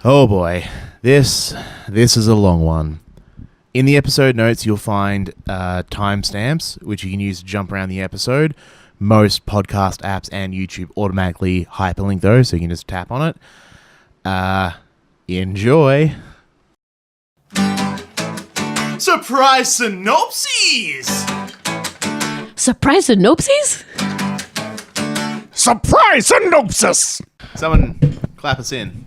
Oh boy, this is a long one. In the episode notes, you'll find timestamps, which you can use to jump around the episode. Most podcast apps and YouTube automatically hyperlink those, so you can just tap on it. Enjoy. Surprise Synopses! Surprise Synopses? Surprise Synopsis! Someone clap us in.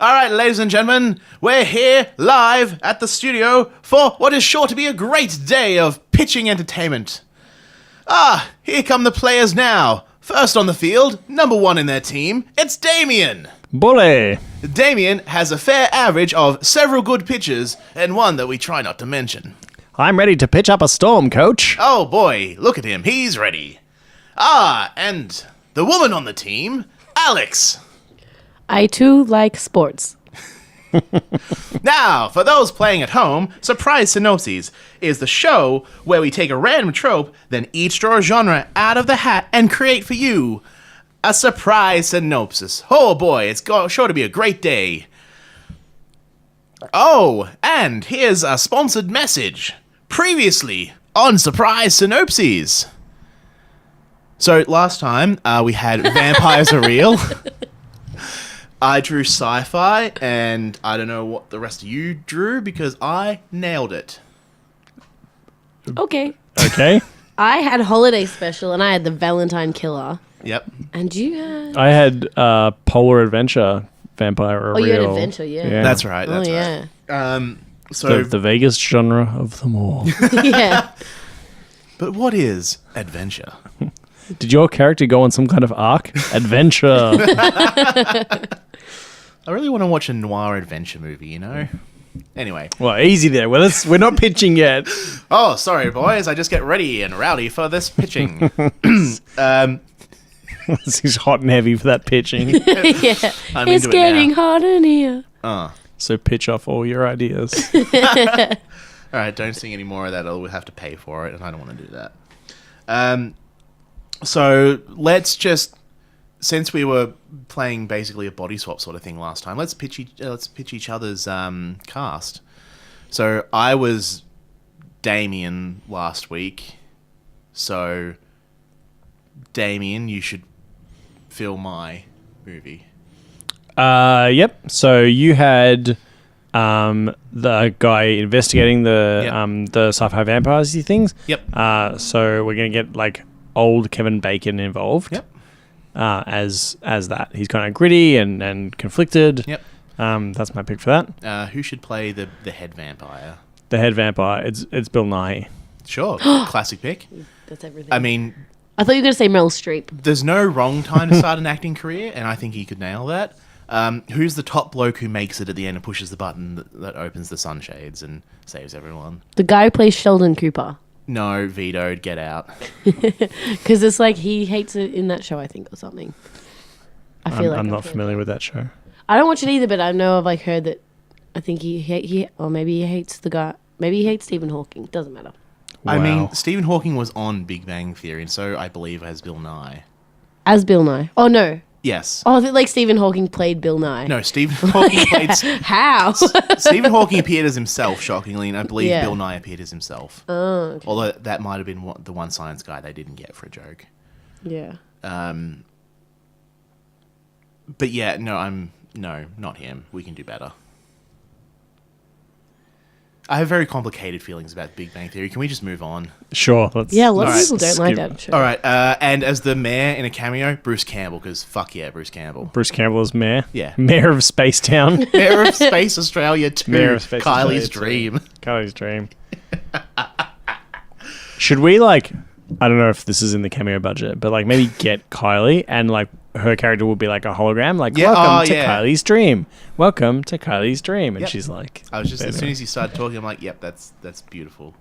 All right, ladies and gentlemen, we're here live at the studio for what is sure to be a great day of pitching entertainment. Here come the players now. First on the field, number one in their team, it's Damien. Bully! Damien has a fair average of several good pitches and one that we try not to mention. I'm ready to pitch up a storm, coach. Oh boy, look at him, he's ready. And the woman on the team, Alex. I too like sports. Now, for those playing at home, Surprise Synopses is the show where we take a random trope, then each draw a genre out of the hat and create for you a surprise synopsis. Oh boy, it's sure to be a great day. Oh, and here's a sponsored message. Previously on Surprise Synopses. So last time we had Vampires Are Real. I drew sci-fi, and I don't know what the rest of you drew because I nailed it. Okay. Okay. I had Holiday Special and I had the Valentine Killer. Yep. And you had... I had Polar Adventure Vampire Are Oh, you had Real. Adventure, yeah. That's right. That's yeah. right. So, The Vegas genre of them all. Yeah. but what is adventure? Did your character go on some kind of arc? Adventure. I really want to watch a noir adventure movie, you know? Anyway. Well, easy there. We're not pitching yet. Oh, sorry, boys. I just get ready and rowdy for this pitching. This is hot and heavy for that pitching. Yeah. I'm It's into it getting now. hot in here. So pitch off all your ideas. All right, don't sing any more of that or we'll have to pay for it, and I don't want to do that. So let's just, since we were playing basically a body swap sort of thing last time, let's pitch each other's cast. So I was Damien last week. So Damien, you should fill my movie. Yep. So you had the guy investigating the sci-fi vampires things. Yep. So we're gonna get like old Kevin Bacon involved. Yep. As that. He's kind of gritty and conflicted. Yep. That's my pick for that. Who should play the head vampire? The head vampire. It's Bill Nye. Sure. Classic pick. That's everything. I mean, I thought you were going to say Meryl Streep. there's no wrong time to start an acting career, and I think he could nail that. Who's the top bloke who makes it at the end and pushes the button that opens the sunshades and saves everyone? The guy who plays Sheldon Cooper. No, vetoed, get out. Because it's like he hates it in that show, I think, or something. I'm not familiar with that show. I don't watch it either, but I know I've like heard that. I think or maybe he hates the guy. Maybe he hates Stephen Hawking. Doesn't matter. Wow. I mean, Stephen Hawking was on Big Bang Theory, and so I believe as Bill Nye. As Bill Nye. Oh no. Yes. Oh, I think like Stephen Hawking played Bill Nye. No, Stephen Hawking played... How? Stephen Hawking appeared as himself, shockingly, and I believe Yeah. Bill Nye appeared as himself. Oh, okay. Although that might have been the one science guy they didn't get for a joke. Yeah. But yeah, no, not him. We can do better. I have very complicated feelings about Big Bang Theory. Can we just move on? Sure. Let's, Yeah, a lot of Alright, people don't like skip. that show. All right, and as the mayor in a cameo, Bruce Campbell, because fuck yeah, Bruce Campbell. Bruce Campbell is mayor. Yeah. Mayor of Spacetown. Mayor of Space Australia 2, Mayor of Space Kylie's Australia 2. dream. Kylie's dream. Should we like? I don't know if this is in the cameo budget, but like maybe get Kylie and like her character will be like a hologram, like Yeah, welcome to yeah. Kylie's dream. Welcome to Kylie's dream, and Yep. she's like, I was just, as baby. soon as you started talking, I'm like, yep, that's beautiful.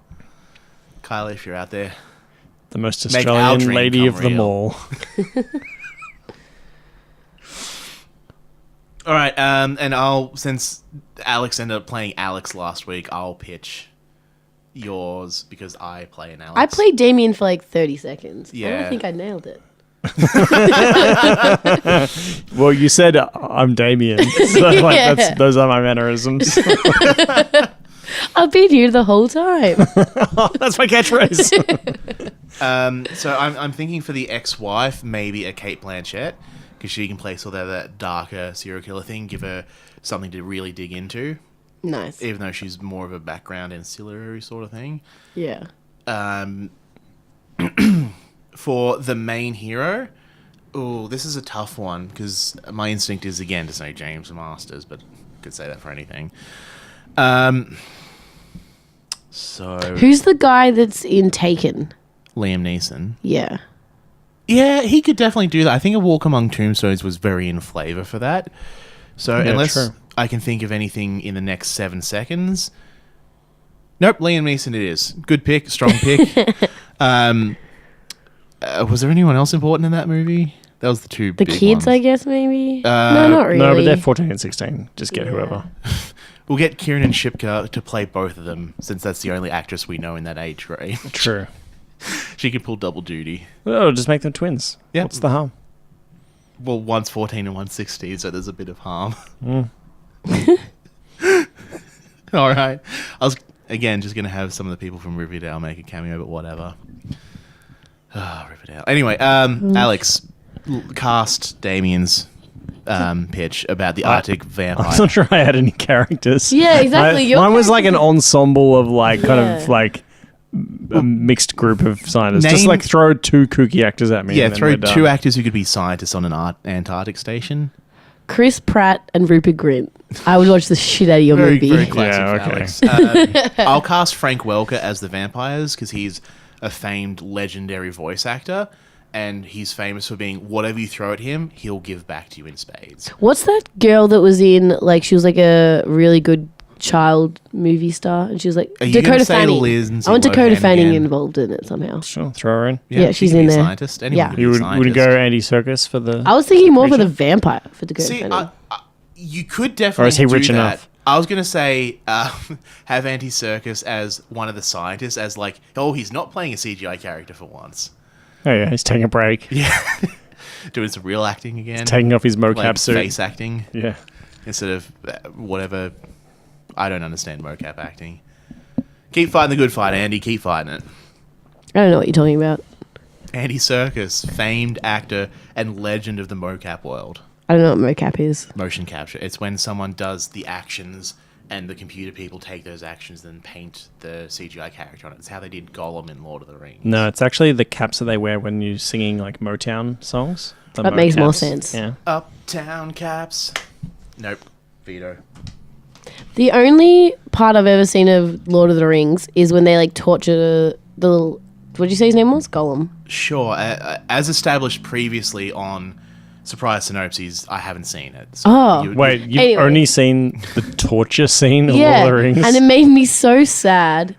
Kylie, if you're out there. the most Make our Australian dream lady come of them real. all. All right, and since Alex ended up playing Alex last week, I'll pitch yours because I play an Alex. I played Damien for like 30 seconds. I Yeah. don't think I nailed it. Well, you said I'm Damien, so like those are my mannerisms. I've been here the whole time. That's my catchphrase. So I'm thinking for the ex-wife, maybe a Kate Blanchett, because she can play sort of that darker serial killer thing, give her something to really dig into, Nice. even though she's more of a background ancillary sort of thing. Yeah. For the main hero, oh, this is a tough one, because my instinct is, again, to say James Masters, but I could say that for anything. So Who's the guy that's in Taken? Liam Neeson. Yeah. Yeah, he could definitely do that. I think A Walk Among Tombstones was very in flavour for that. So Yeah, unless true. I can think of anything in the next 7 seconds... Nope, Liam Neeson it is. Good pick, strong pick. Was there anyone else important in that movie? That was the two The big kids, ones. I guess, maybe? No, not really. No, but they're 14 and 16. Just get Yeah. whoever. We'll get Kieran Shipka to play both of them, since that's the only actress we know in that age range. True. She can pull double duty. Oh, just make them twins. Yeah. What's the harm? Well, one's 14 and one's 16, so there's a bit of harm. All right. I was, again, just going to have some of the people from Riverdale make a cameo, but whatever. Riverdale. Anyway, Alex, cast Damien's pitch about the Arctic vampire. I'm not sure I had any characters. Yeah, exactly. Your Mine was like an ensemble of like kind Yeah. of like a mixed group of scientists. Just Name- like throw 2 kooky actors at me. Yeah, and then throw we're done. 2 actors who could be scientists on an Antarctic station. Chris Pratt and Rupert Grint. I would watch the shit out of your Very, movie. very classic, Yeah, okay. Alex. I'll cast Frank Welker as the vampires because he's a famed, legendary voice actor, and he's famous for being whatever you throw at him, he'll give back to you in spades. What's that girl that was in, like, she was like a really good child movie star, and she was like Are you Dakota gonna say Fanning. Lindsay I want Dakota Lohan Fanning again? involved in it somehow. Sure, throw her in. Yeah, she she's can in be a there. scientist. Anyone Yeah. can be You a wouldn't go scientist. Andy Serkis for the... I was thinking more for Creature? the vampire for Dakota See, Fanning. you could definitely Or is he do rich that. enough? I was going to say have Andy Serkis as one of the scientists, as like, oh, he's not playing a CGI character for once. Oh yeah, he's taking a break. Yeah. Doing some real acting again. Taking off his mocap like suit. face acting Yeah. instead of whatever. I don't understand mocap acting. Keep fighting the good fight, Andy. Keep fighting it. I don't know what you're talking about. Andy Serkis, famed actor and legend of the mocap world. I don't know what mocap is. Motion capture. It's when someone does the actions and the computer people take those actions and paint the CGI character on it. It's how they did Gollum in Lord of the Rings. No, it's actually the caps that they wear when you're singing like Motown songs. The That makes more mocaps. sense. Yeah. Uptown caps. Nope. Veto. The only part I've ever seen of Lord of the Rings is when they like torture the little, what did you say his name was? Gollum. Sure. As established previously on Surprise Synopses, I haven't seen it. So Oh. Wait, you've Anyway. only seen the torture scene of Yeah, Lord of the Rings? and it made me so sad.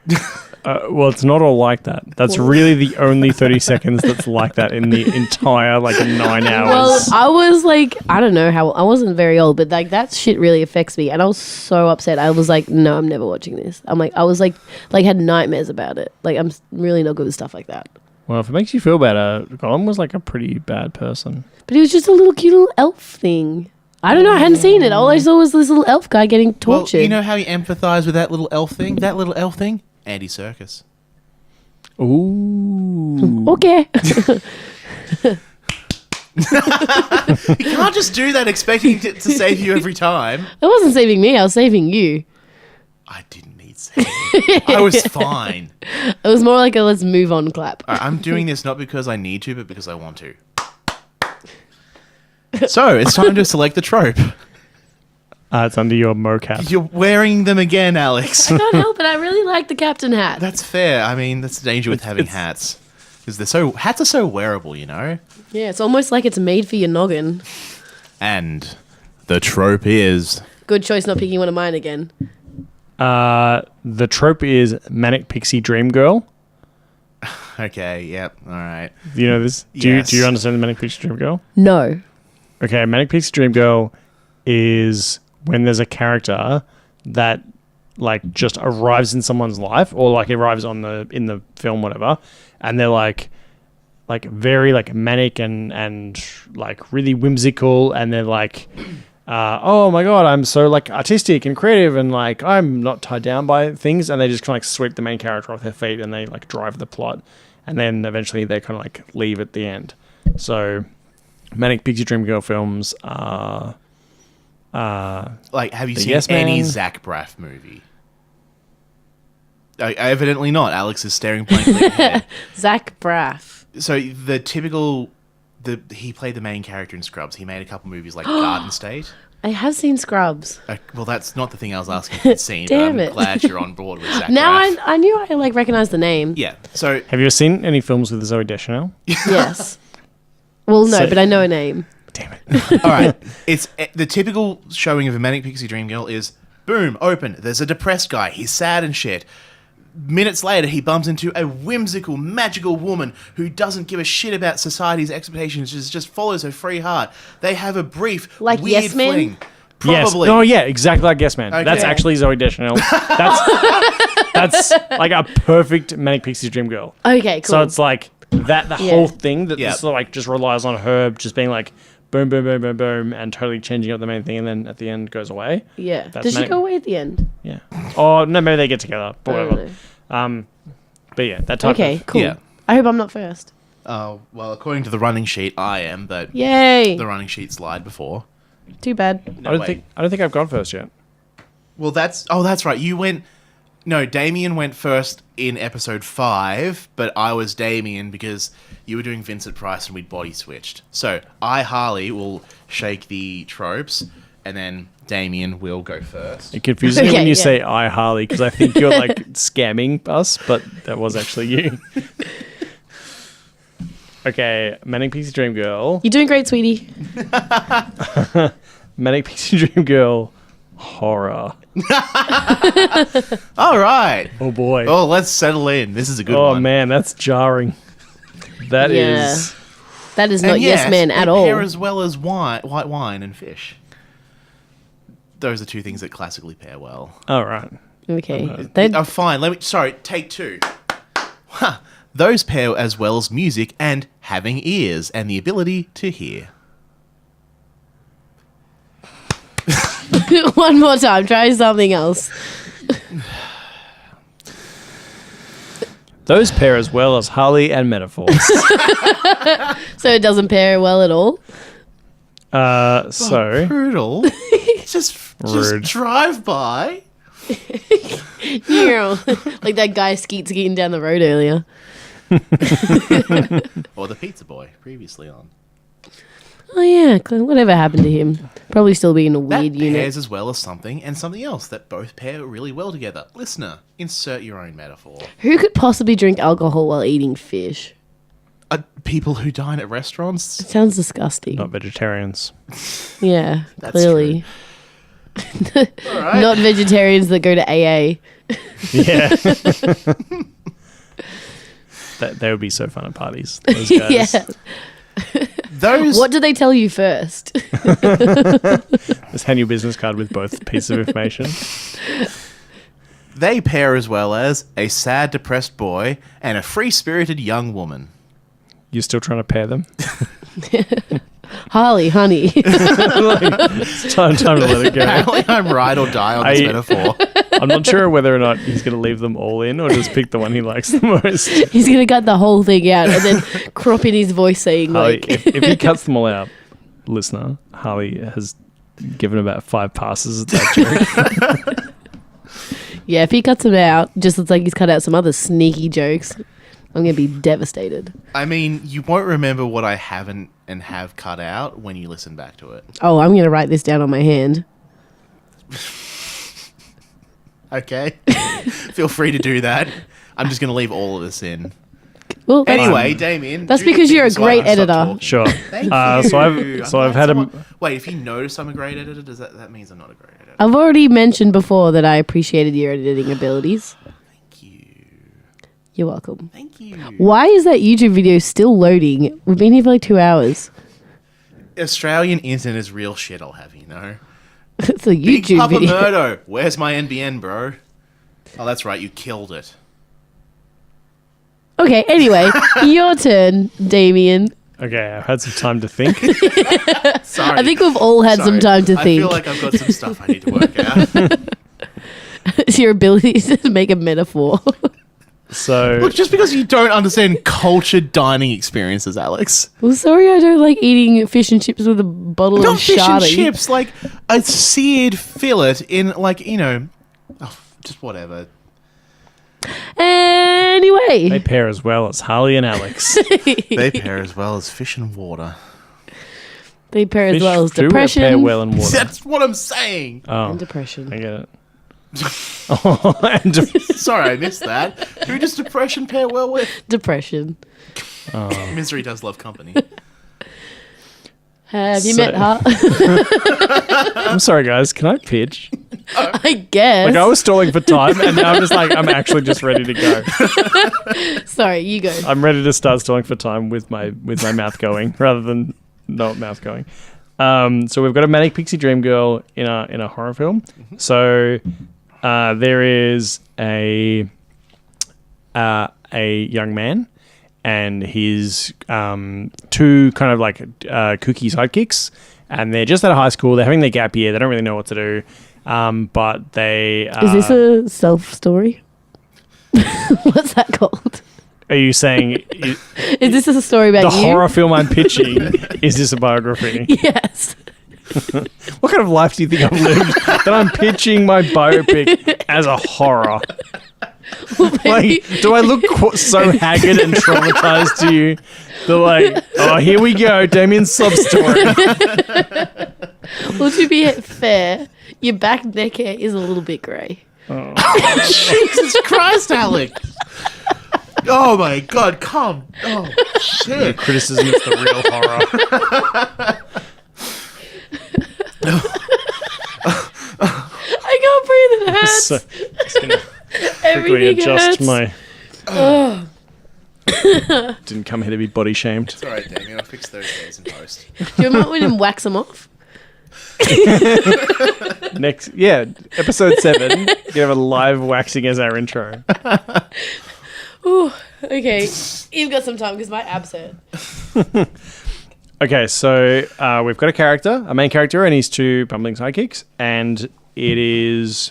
Well, it's not all like that. That's really the only 30 seconds that's like that in the entire like 9 hours. Well, I was like, I don't know how, I wasn't very old, but like that shit really affects me, and I was so upset. I was like, no, I'm never watching this. I'm like, I was like had nightmares about it. Like, I'm really not good with stuff like that. Well, if it makes you feel better, Gollum was like a pretty bad person. But he was just a little cute little elf thing. I don't know. I hadn't seen it. All I saw was this little elf guy getting tortured. Well, you know how you empathise with that little elf thing? That little elf thing? Andy Serkis. Ooh. Okay. You can't just do that expecting it to save you every time. That wasn't saving me. I was saving you. I didn't need saving. I was fine. It was more like a let's move on clap. All right, I'm doing this not because I need to, but because I want to. So, it's time to select the trope. It's under your mocap. You're wearing them again, Alex. I can't help it. I really like the captain hat. That's fair. I mean, that's the danger with having hats. Because hats are so wearable, you know? Yeah, it's almost like it's made for your noggin. And the trope is... Good choice not picking one of mine again. The trope is Manic Pixie Dream Girl. Okay, yep, alright. Do you know this? Yes. Do you understand the Manic Pixie Dream Girl? No. Okay, Manic Pixie Dream Girl is when there's a character that like just arrives in someone's life, or like arrives in the film, whatever, and they're like like very like manic and like really whimsical, and then like oh my god, I'm so like artistic and creative, and like I'm not tied down by things, and they just kind of like sweep the main character off their feet and they like drive the plot, and then eventually they kind of like leave at the end. So Manic Pixie Dream Girl films are like, have you The seen Yes any Man. Zach Braff movie? Evidently not. Alex is staring blankly ahead. Zach Braff. So the typical, he played the main character in Scrubs. He made a couple movies like Garden State. I have seen Scrubs. Well, that's not the thing I was asking for the scene. Damn but I'm it. glad you're on board with Zach Now Braff. I knew I like recognized the name. Yeah. So Have you ever seen any films with Zooey Deschanel? Yes. Well, no, So- but I know a name. Damn it. all right, it's the typical showing of a Manic Pixie Dream Girl is boom, open. There's a depressed guy. He's sad and shit. Minutes later, he bumps into a whimsical, magical woman who doesn't give a shit about society's expectations. Just follows her free heart. They have a brief, Like weird Yes Men? fling. Yes. Probably. Oh yeah, exactly like Yes Man. Okay. That's actually Zooey Deschanel. That's like a perfect Manic Pixie Dream Girl. Okay, cool. So it's like the Yeah. whole thing that Yeah. sort of like just relies on her just being like boom, boom, boom, boom, boom, and totally changing up the main thing, and then at the end goes away. yeah. That's Does she Manic- go away at the end? Yeah. Oh no, maybe they get together. But I don't whatever. know. But yeah, that type Okay, of cool. Yeah. I hope I'm not first. Well, according to the running sheet, I am, but Yay! the running sheet's lied before. Too bad. No, I don't wait. think I've gone first yet. Well, that's right. You went. No, Damien went first in episode 5, but I was Damien because you were doing Vincent Price and we'd body switched. So I, Harley, will shake the tropes, and then Damien will go first. It confuses me Okay, when you yeah. say I Harley because I think you're like scamming us, but that was actually you. Okay, Manic Pixie Dream Girl. You're doing great, sweetie. Manic Pixie Dream Girl horror. All right. Oh boy. Oh, let's settle in. This is a good Oh one. man, that's jarring. That Yeah. is. That is And not yes man they at all. pair as well as white wine and fish. Those are two things that classically pair well. All right. Okay. They- Oh, fine. Take 2. Huh. Those pair as well as music and having ears and the ability to hear. One more time. Try something else. Those pair as well as Harley and Metaphors. So it doesn't pair well at all. So Brutal. just Rude. drive by. Like that guy skeeting down the road earlier. Or the pizza boy previously on. Oh yeah, whatever happened to him? Probably still be in a That weird unit. pairs as well as something and something else that both pair really well together. Listener, insert your own metaphor. Who could possibly drink alcohol while eating fish? People who dine at restaurants. Sounds disgusting. not vegetarians. Yeah, That's clearly. All right. Not vegetarians that go to AA. Yeah. They would be so fun at parties. Those guys. Yeah. Those What do they tell you first? Just hand your business card with both pieces of information. they pair as well as a sad, depressed boy and a free-spirited young woman. You're still trying to pair them? Harley, honey. It's time to let it go. Apparently, I'm ride or die on this I- metaphor. I'm not sure whether or not he's going to leave them all in or just pick the one he likes the most. He's going to cut the whole thing out and then crop in his voice saying Harley, like... if he cuts them all out, listener, Harley has given about 5 passes at that joke. Yeah, if he cuts them out, just looks like he's cut out some other sneaky jokes. I'm going to be devastated. I mean, you won't remember what I haven't and have cut out when you listen back to it. Oh, I'm going to write this down on my hand. Okay? Feel free to do that. I'm just going to leave all of this in. Well, that's, Anyway, Damien. that's do the because thing you're a so I great don't stop editor. talking. Sure. Thank you. So I've I'm had glad him. someone- Wait, if you notice I'm a great editor, does that means I'm not a great editor? I've already mentioned before that I appreciated your editing abilities. Thank you. You're welcome. Thank you. Why is that YouTube video still loading? We've been here for like 2 hours. Australian internet is real shit, I'll have you know. It's a Big YouTube Papa video. Murdo, where's my NBN, bro? Oh, that's right, you killed it. Okay, anyway, your turn, Damien. Okay, I've had some time to think. Sorry. I think we've all had some time to I think. feel like I've got some stuff I need to work out. It's your ability to make a metaphor. So Look, just because you don't understand cultured dining experiences, Alex. Well, sorry, I don't like eating fish and chips with a bottle Not of fish and shardy. chips, like a seared fillet in, like, just whatever. Anyway. they pair as well as Harley and Alex. They pair as well as fish and water. They pair as Fish well as do depression. pair well in water. That's what I'm saying. Oh, And depression. I get it. Oh, and Sorry, I missed that. Who does depression pair well with? Depression. Misery does love company. Have you So- met her? I'm sorry, guys. Can I pitch? I guess. Like I was stalling for time, and now I'm just like I'm actually just ready to go. Sorry, you go. I'm ready to start stalling for time with my mouth going rather than not mouth going. So we've got a Manic Pixie Dream Girl in a horror film. So there is a young man and his two kind of like kooky sidekicks, and they're just out of high school. They're having their gap year. They don't really know what to do, but they Is this a self story? What's that called? Are you saying Is this a story about the you? horror film I'm pitching is this a biography? Yes. What kind of life do you think I've lived that I'm pitching my biopic as a horror? Like, do I look so haggard and traumatized to you? They're like, oh, here we go, Damien's sob story. Well, to be fair, your back neck hair is a little bit grey. Jesus Christ, Alex. Oh my God, come. Oh, shit. Criticism is the real horror. I can't breathe. It hurts. So, just gonna quickly Everything adjust hurts. my. Didn't come here to be body shamed. It's alright, Damien. I'll fix those days in post. Do you want me to wax them off? Next, yeah, episode 7. Gonna have a live waxing as our intro. Ooh, okay. You've got some time because my abs hurt. Okay, so we've got a main character, and his two bumbling sidekicks, and it is.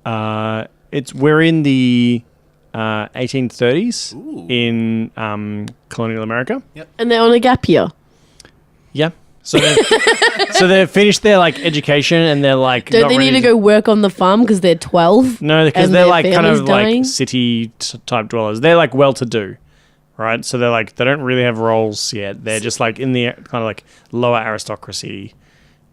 We're in the 1830s in colonial America. And they're on a gap year. Yeah. So they've finished their like education, and they're like. Don't not they need ready to go work on the farm because they're 12? No, because and they're their like kind family's of dying? like city type dwellers. They're like well-to-do, right? So they're like they don't really have roles yet. They're just like in the kind of like lower aristocracy.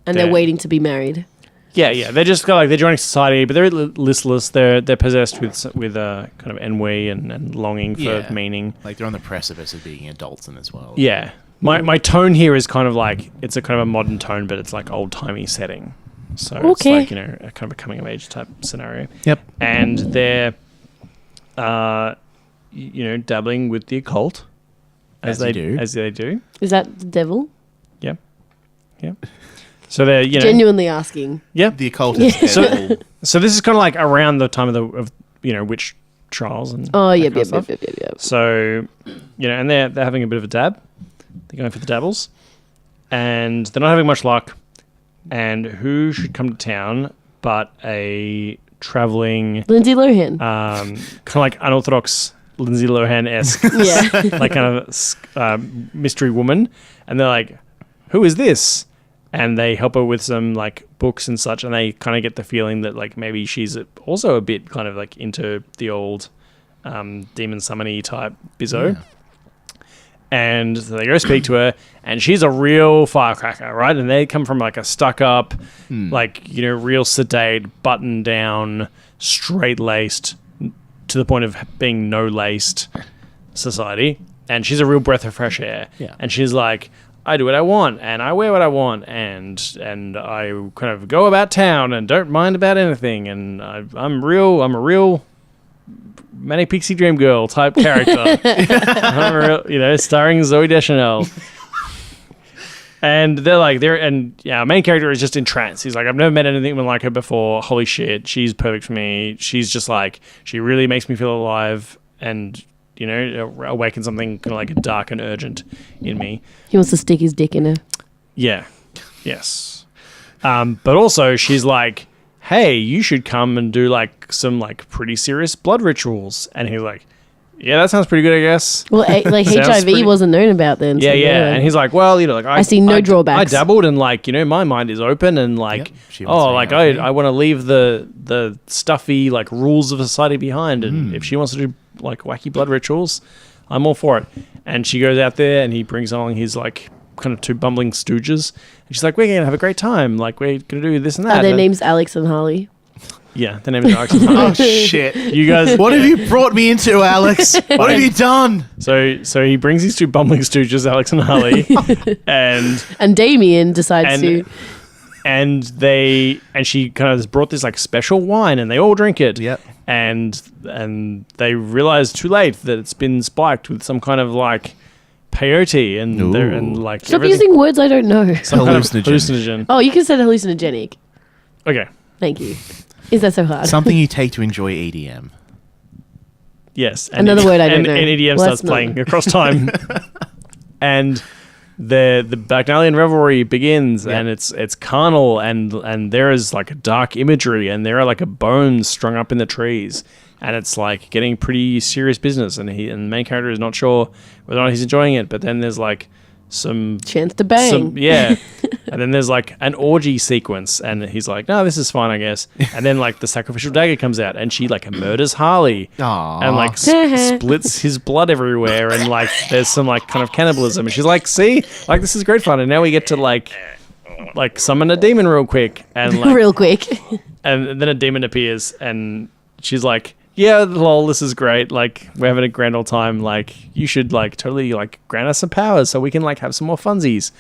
And they're waiting to be married. Yeah. They're just kind of like they're joining society, but they're listless. They're possessed with kind of ennui and longing for meaning. Like they're on the precipice of being adults in as well. Yeah. My tone here is kind of like it's a kind of a modern tone, but it's like old-timey setting. So it's like, a kind of a coming of age type scenario. Yep. And they're dabbling with the occult as they do. Is Is that the devil? Yeah. So they're Genuinely asking. yeah. The occult is So this is kind of like around the time of witch trials and Oh, that yep. kind of stuff. So and they're having a bit of a dab. They're going for the dabbles, and they're not having much luck. And who should come to town but a traveling Lindsay Lohan. kind of like unorthodox Lindsay Lohan-esque Yeah. like kind of mystery woman, and they're like, who is this? And they help her with some like books and such, and they kind of get the feeling that like maybe she's also a bit kind of like into the old demon summon-y type bizzo. Yeah. And so they go speak to her, and she's a real firecracker, right? And they come from like a stuck-up, like, real sedate, button-down, straight-laced, to the point of being no-laced society. And she's a real breath of fresh air. Yeah. And she's like, I do what I want, and I wear what I want, and I kind of go about town and don't mind about anything, and I'm a real Manic Pixie Dream Girl type character. I'm a real, starring Zooey Deschanel. And our main character is just entranced. He's like, I've never met anything like her before. Holy shit, she's perfect for me. She's just like, she really makes me feel alive. you know, awaken something kind of like dark and urgent in me. He wants to stick his dick in her. Yeah. Yes. But also she's like, hey, you should come and do like some like pretty serious blood rituals. And he's like, yeah, that sounds pretty good, I guess. Well, like HIV wasn't known about then. Yeah, yeah. And he's like, well, you know, like I see no drawbacks. I dabbled and like, you know, my mind is open and like, I want to leave the stuffy like rules of society behind. And if she wants to do like wacky blood rituals, I'm all for it. And she goes out there and he brings along his like kind of two bumbling stooges. And she's like, we're going to have a great time. Like, we're going to do this and that. Their name's Alex and Harley. Yeah, the name is Alex and Harley. Oh, shit. You guys... What have you brought me into, Alex? What have you done? So he brings these two bumbling stooges, Alex and Harley, and Damien decides to... And she kind of has brought this like special wine and they all drink it. Yep. And they realize too late that it's been spiked with some kind of like peyote and like Stop using words I don't know. Some kind of hallucinogen. Oh, you can say hallucinogenic. Okay. Thank you. Is that so hard? Something you take to enjoy EDM. Yes. Another word I don't know. And EDM starts playing across time. And the Bacchanalian revelry begins, and it's carnal, and there is like a dark imagery, and there are like a bones strung up in the trees, and it's like getting pretty serious business, and the main character is not sure whether or not he's enjoying it, but then there's like some chance to bang. And then there's like an orgy sequence, and he's like, no, this is fine, I guess. And then like the sacrificial dagger comes out, and she like murders Harley. Aww. And like splits his blood everywhere, and like there's some like kind of cannibalism, and she's like, see, like this is great fun. And now we get to like summon a demon real quick, and like real quick. And then a demon appears, and she's like, yeah, lol, this is great. Like, we're having a grand old time. Like, you should, like, totally, like, grant us some powers so we can, like, have some more funsies.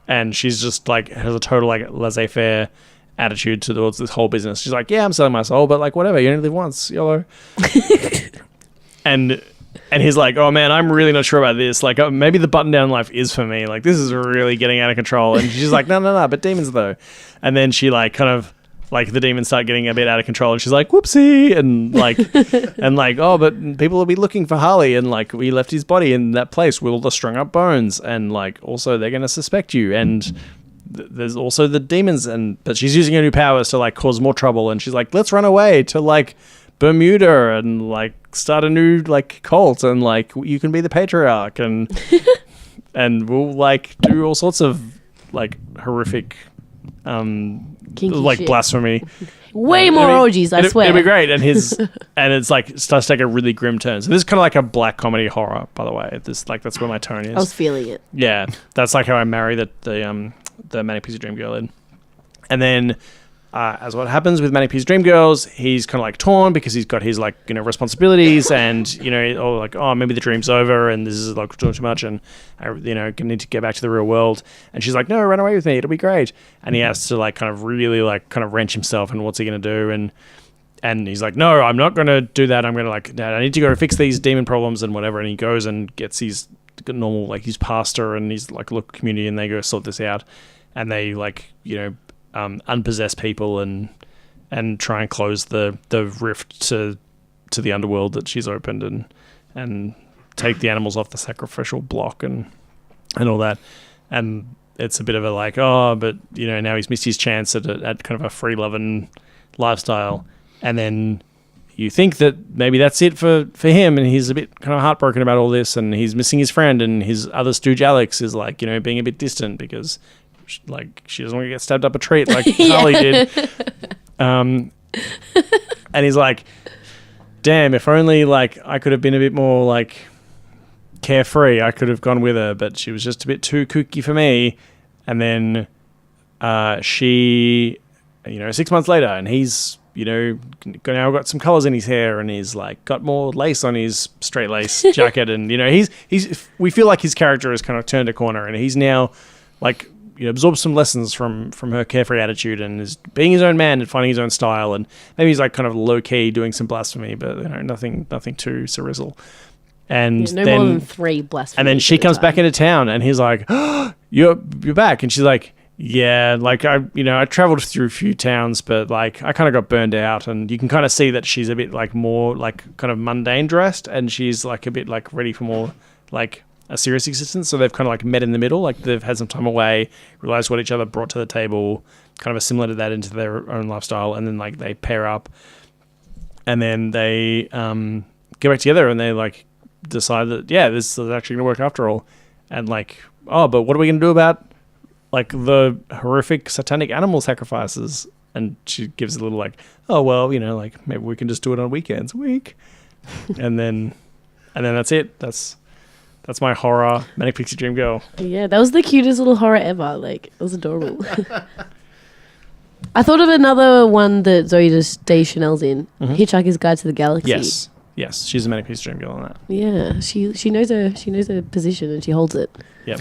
And she's just, like, has a total, like, laissez-faire attitude towards this whole business. She's like, yeah, I'm selling my soul, but, like, whatever. You only live once. YOLO. and he's like, oh, man, I'm really not sure about this. Like, maybe the button-down life is for me. Like, this is really getting out of control. And she's like, no, but demons, though. And then she, like, kind of... like the demons start getting a bit out of control, and she's like, whoopsie, and like, oh, but people will be looking for Harley, and like we left his body in that place with all the strung up bones, and like also they're going to suspect you, and there's also the demons, but she's using her new powers to like cause more trouble, and she's like, let's run away to like Bermuda and like start a new like cult, and like you can be the patriarch, and we'll like do all sorts of like horrific kinky like shit. Blasphemy. Way more orgies, I swear. It'd be great. And it's like starts to take a really grim turn. So this is kind of like a black comedy horror, by the way. This like that's where my tone is. I was feeling it. Yeah, that's like how I marry the Manic Pixie Dream Girl in. And then as what happens with Manic Pixie Dream Girls, he's kind of like torn because he's got his like, you know, responsibilities and, you know, maybe the dream's over and this is like doing too much and I, you know, need to get back to the real world. And she's like, no, run away with me. It'll be great. And he has to like kind of really like kind of wrench himself and what's he going to do? And he's like, no, I'm not going to do that. I'm going to like, I need to go fix these demon problems and whatever. And he goes and gets his normal, like his pastor and his like local community and they go sort this out. And they like, you know, unpossess people and try and close the rift to the underworld that she's opened and take the animals off the sacrificial block and all that. And it's a bit of a like, oh, but you know, now he's missed his chance at kind of a free loving lifestyle. And then you think that maybe that's it for him, and he's a bit kind of heartbroken about all this, and he's missing his friend, and his other stooge Alex is like, you know, being a bit distant because like she doesn't want to get stabbed up a treat like Harley did. And he's like, damn, if only like I could have been a bit more like carefree, I could have gone with her, but she was just a bit too kooky for me. And then she, you know, 6 months later, and he's, you know, now got some colors in his hair, and he's like got more lace on his straight lace jacket, and you know, he's we feel like his character has kind of turned a corner, and he's now like, you know, absorbed some lessons from her carefree attitude and is being his own man and finding his own style, and maybe he's like kind of low key doing some blasphemy, but you know, nothing too cerebral. And yeah, no then, more than 3 blasphemies. And then she comes back into town, and he's like, oh, "You're back," and she's like, Yeah, like I traveled through a few towns, but like I kind of got burned out, and you can kind of see that she's a bit like more like kind of mundane dressed, and she's like a bit like ready for more like a serious existence. So they've kind of like met in the middle, like they've had some time away, realized what each other brought to the table, kind of assimilated that into their own lifestyle, and then like they pair up, and then they get back together, and they like decide that this is actually gonna work after all, and like but what are we gonna do about like the horrific satanic animal sacrifices? And she gives a little like, oh well, like maybe we can just do it on weekends, and then that's it. That's my horror Manic Pixie Dream Girl. Yeah, that was the cutest little horror ever. Like, it was adorable. I thought of another one that Zoe Deschanel's in, Hitchhiker's Guide to the Galaxy. Yes, she's a Manic Pixie Dream Girl on that. Yeah, she knows her position and she holds it. Yep.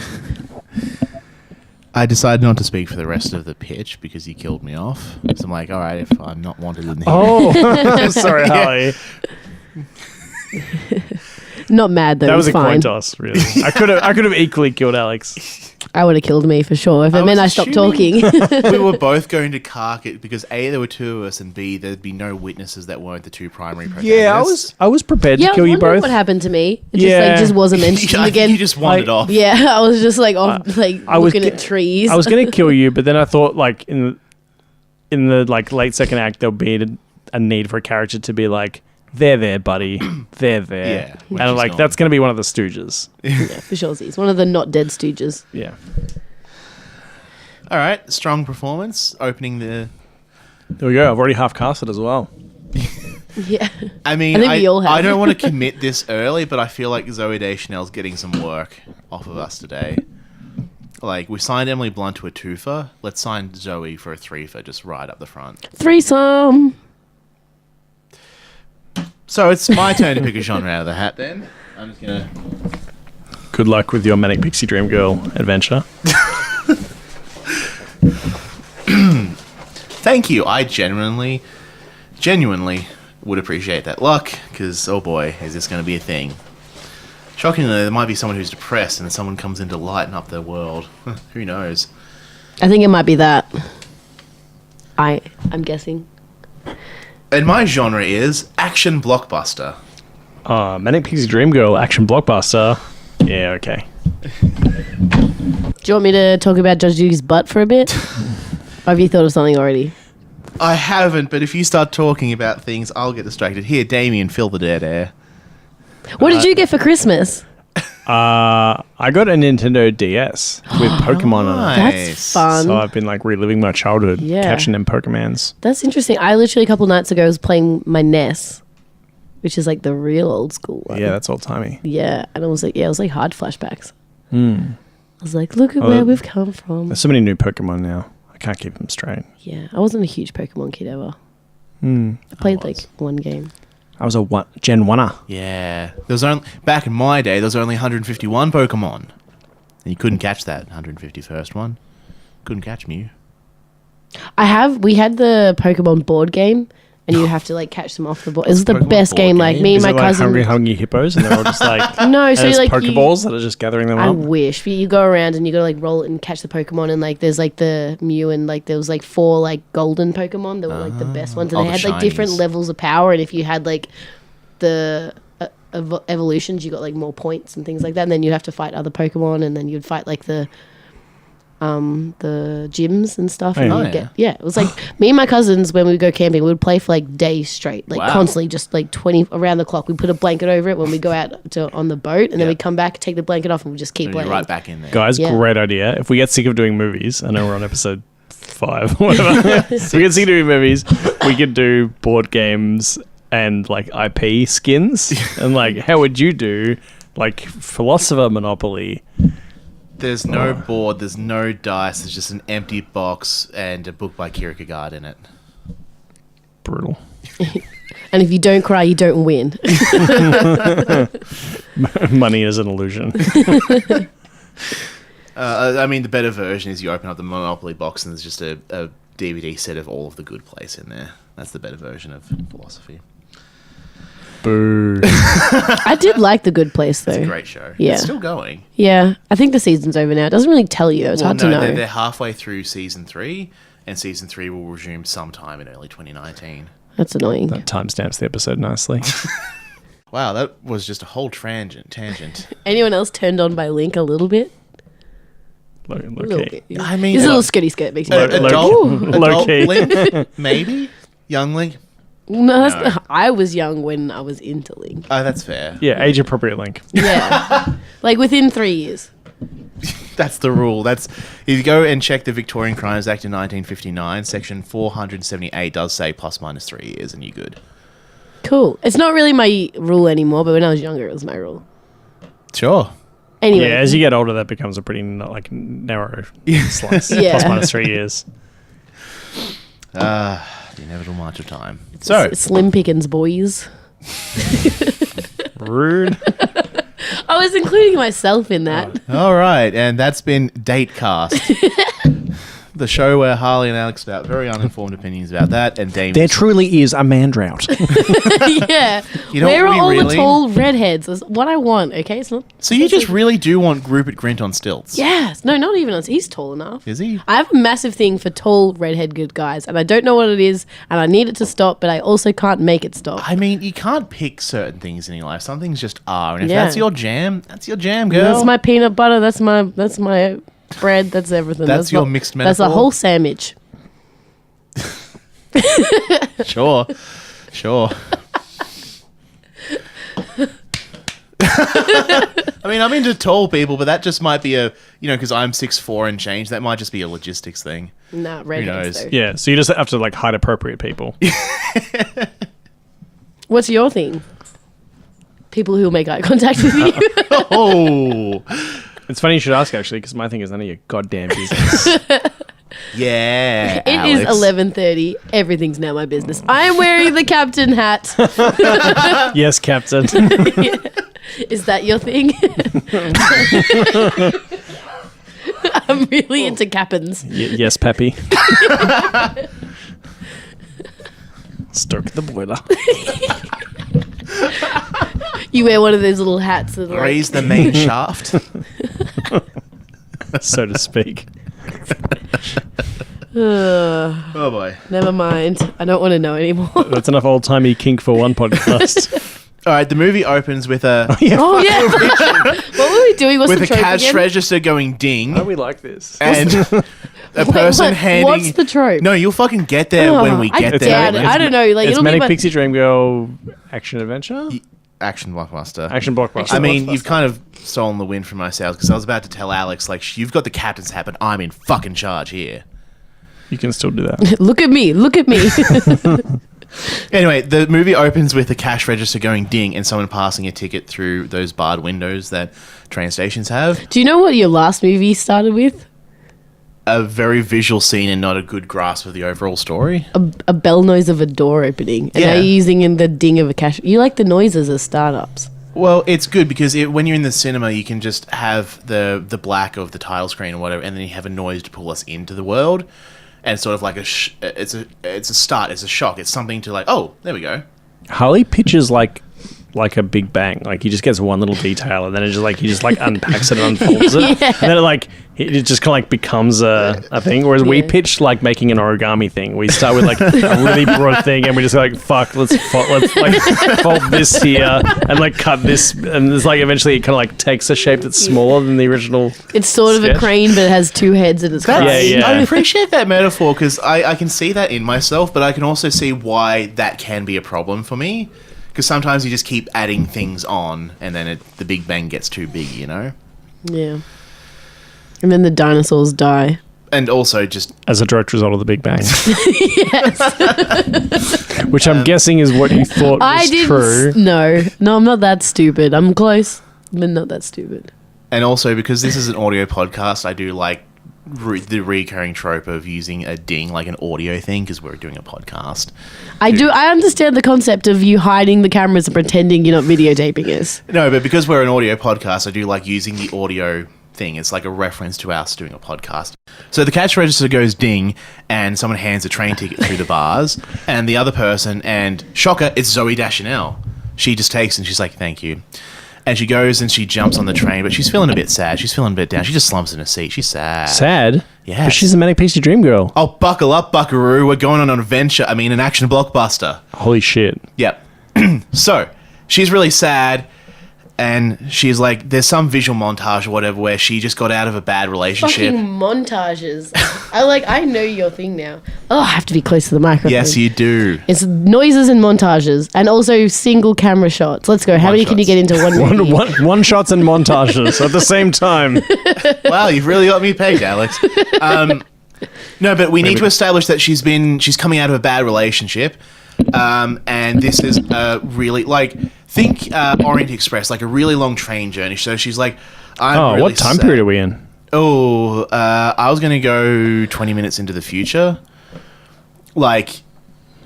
I decided not to speak for the rest of the pitch because he killed me off. So I'm like, all right, if I'm not wanted in here. Oh, sorry, Harley. Not mad though. That was a fine. coin toss, really. I could have equally killed Alex. I would have killed me for sure if it meant I stopped talking. We were both going to cark it because A, there were two of us, and B, there'd be no witnesses that weren't the two primary protagonists. Yeah, I was prepared to I kill you wondered both. what happened to me. It just wasn't mentioned I think again. you just wandered off. Yeah, I was just like looking at trees. I was going to kill you, but then I thought like in the like late second act there'll be a need for a character to be like, they're there, buddy. They're there. Yeah, and like that's going to be one of the Stooges. Yeah, for sure. It's one of the not dead stooges. Yeah. All right, strong performance opening the. There we go. I've already half casted as well. Yeah. I mean, I think we all have. I don't want to commit this early, but I feel like Zoe Deschanel's getting some work off of us today. Like, we signed Emily Blunt to a twofer. Let's sign Zoe for a threefer, just right up the front. Threesome. So it's my turn to pick a genre out of the hat then. I'm just going to... Good luck with your Manic Pixie Dream Girl adventure. Thank you. I genuinely would appreciate that luck, because, oh boy, is this going to be a thing. Shockingly, there might be someone who's depressed and someone comes in to lighten up their world. Who knows? I think it might be that. I'm guessing. And my genre is action blockbuster. Manic Pixie Dream Girl action blockbuster. Yeah, okay. Do you want me to talk about Judge Judy's butt for a bit? Or have you thought of something already? I haven't, but if you start talking about things, I'll get distracted. Here, Damien, fill the dead air. What did you get for Christmas? I got a Nintendo DS with Pokemon on it. That's fun. So I've been like reliving my childhood, Yeah. catching them Pokemons. That's interesting. I literally a couple nights ago was playing my NES, which is like the real old school one. Yeah, that's old timey. Yeah, and it was like hard flashbacks. I was like, look at where we've come from. There's so many new Pokemon now. I can't keep them straight. Yeah, I wasn't a huge Pokemon kid ever. I played like one game. I was a Gen 1er. Yeah. Back in my day, there was only 151 Pokemon. And you couldn't catch that 151st one. Couldn't catch Mew. We had the Pokemon board game, and you have to like catch them off the board. It was the Pokemon best board game. Like game? me and Is my it like cousin. hungry hippos, and they're all just like No, so there's like Pokeballs that are just gathering them I up. wish, but you go around and you gotta like roll it and catch the Pokemon, and like there's like the Mew, and like there was like 4 like golden Pokemon that were like the best ones, and Oh, they the had like different shinies. levels of power, and if you had like the evolutions, you got like more points and things like that, and then you'd have to fight other Pokemon, and then you'd fight like the gyms and stuff. And Oh, it was like me and my cousins when we would go camping, we would play for like days straight, like Wow. constantly, just like 20 around the clock. We put a blanket over it when we go out on the boat, and then we come back, take the blanket off, and we just keep And you're playing. right back in there. Guys, Yeah. great idea. If we get sick of doing movies, I know we're on episode 5 or whatever. If we get sick of doing movies, we could do board games and like IP skins. And like, how would you do like Philosopher Monopoly? There's no board, there's no dice, there's just an empty box and a book by Kierkegaard in it. Brutal. And if you don't cry, you don't win. Money is an illusion. I mean, the better version is you open up the Monopoly box and there's just a DVD set of all of the good plays in there. That's the better version of philosophy. Boo. I did like The Good Place, though. It's a great show. Yeah. It's still going. Yeah. I think the season's over now. It doesn't really tell you. It's hard to know. They're halfway through season 3, and season 3 will resume sometime in early 2019. That's annoying. That timestamps the episode nicely. Wow, that was just a whole tangent. Anyone else turned on by Link a little bit? Low A little key. bit. I mean, His little skitty skirt makes you adult key. Link, maybe young Link. No, I was young when I was into Link. Oh, that's fair. Yeah, age appropriate Link. Yeah. Like within 3 years. That's the rule. If you go and check the Victorian Crimes Act in 1959, section 478 does say ±3 years, and you're good. Cool. It's not really my rule anymore, but when I was younger, it was my rule. Sure. Anyway. Yeah, as you get older, that becomes a pretty narrow slice. Yeah. ±3 years. The inevitable march of time. So, Slim Pickens, boys. Rude. I was including myself in that. all right, and that's been DateCast, the show where Harley and Alex about very uninformed opinions about that, and Damiens. There truly is a man drought. Yeah. You know Where what are we all really- the tall redheads? That's what I want, okay? It's not... So you just really do want Rupert Grint on stilts? Yes. No, not even us. He's tall enough. Is he? I have a massive thing for tall redhead good guys, and I don't know what it is, and I need it to stop, but I also can't make it stop. I mean, you can't pick certain things in your life. Some things just are, and if Yeah. that's your jam, girl. That's my peanut butter. That's my bread. That's everything. That's your what- mixed That's a metaphor? whole sandwich. Sure. I mean, I'm into tall people, but that just might be because I'm 6'4" and change, that might just be a logistics thing. Nah, redheads knows? though. Yeah, so you just have to like height appropriate people. What's your thing? People who make eye contact with you. Oh, It's funny you should ask actually, because my thing is none of your goddamn business. yeah. It is Alex. 11:30. Everything's now my business. I am wearing the captain hat. Yes, Captain. Is that your thing? I'm really into captains. Yes, Peppy. Stoke the boiler. You wear one of those little hats that are like, Raise the main shaft. So to speak. Oh boy. never mind. I don't want to know anymore. That's enough old timey kink for one podcast. All right, the movie opens with a Oh yeah. What were we doing? What's with the a trope cash again? register going ding, we like this? and a person what? handing. What's the trope? No, you'll fucking get there when we I get doubt there. it. I don't know. Like It's it'll be Manic my- Pixie Dream Girl action adventure? Action blockbuster. Action blockbuster. I mean, you've kind of stolen the win from myself because I was about to tell Alex, like, you've got the captain's hat, but I'm in fucking charge here. You can still do that. Look at me. Look at me. Anyway, the movie opens with a cash register going ding and someone passing a ticket through those barred windows that train stations have. Do you know what your last movie started with? A very visual scene and not a good grasp of the overall story. A bell noise of a door opening. And Yeah. now you're using in the ding of a cash. You like the noises as startups. Well, it's good because when you're in the cinema, you can just have the black of the title screen or whatever, and then you have a noise to pull us into the world. And it's sort of like it's a start, it's a shock, it's something to like, oh, there we go. Harley pitches like a Big Bang. Like he just gets one little detail and then he just unpacks it and unfolds it. Yeah. And then it just kind of like becomes a thing. Whereas we Yeah. pitch like making an origami thing. We start with like a really broad thing and we just like, fuck, let's like fold this here and like cut this. And it's like eventually it kind of like takes a shape that's smaller than the original. It's sort of a Sketch. crane, but it has two heads and it's That's, crying. Yeah. I appreciate that metaphor because I can see that in myself, but I can also see why that can be a problem for me. Because sometimes you just keep adding things on and then the Big Bang gets too big, you know? Yeah. And then the dinosaurs die. And also just... As a direct result of the Big Bang. Which I'm guessing is what you thought was true. No, I'm not that stupid. I'm close, but not that stupid. And also, because this is an audio podcast, I do like the recurring trope of using a ding, like an audio thing, because we're doing a podcast. I understand the concept of you hiding the cameras and pretending you're not videotaping us. No, but because we're an audio podcast, I do like using the audio thing. It's like a reference to us doing a podcast. So the cash register goes ding, and someone hands a train ticket through the bars, and the other person, and shocker, it's Zooey Deschanel. she just takes it and she's like, thank you. And she goes and she jumps on the train, but she's feeling a bit sad. She's feeling a bit down. She just slumps in her seat. She's sad. Sad? Yes. But she's a Manic Pixie Dream Girl. Oh, buckle up, buckaroo. We're going on an adventure. I mean, an action blockbuster. Holy shit. Yep. So, she's really sad. And she's like, there's some visual montage or whatever where she just got out of a bad relationship. Fucking montages. I know your thing now. Oh, I have to be close to the microphone. Yes, you do. It's noises and montages, and also single camera shots. Let's go. How many can you get into one movie? One shots and montages at the same time. Wow, you've really got me pegged, Alex. No, but we need to establish that she's coming out of a bad relationship. And this is really, like, think Orient Express, like a really long train journey. So she's like, I'm really what time sad. period are we in? Oh, I was going to go 20 minutes into the future. Like,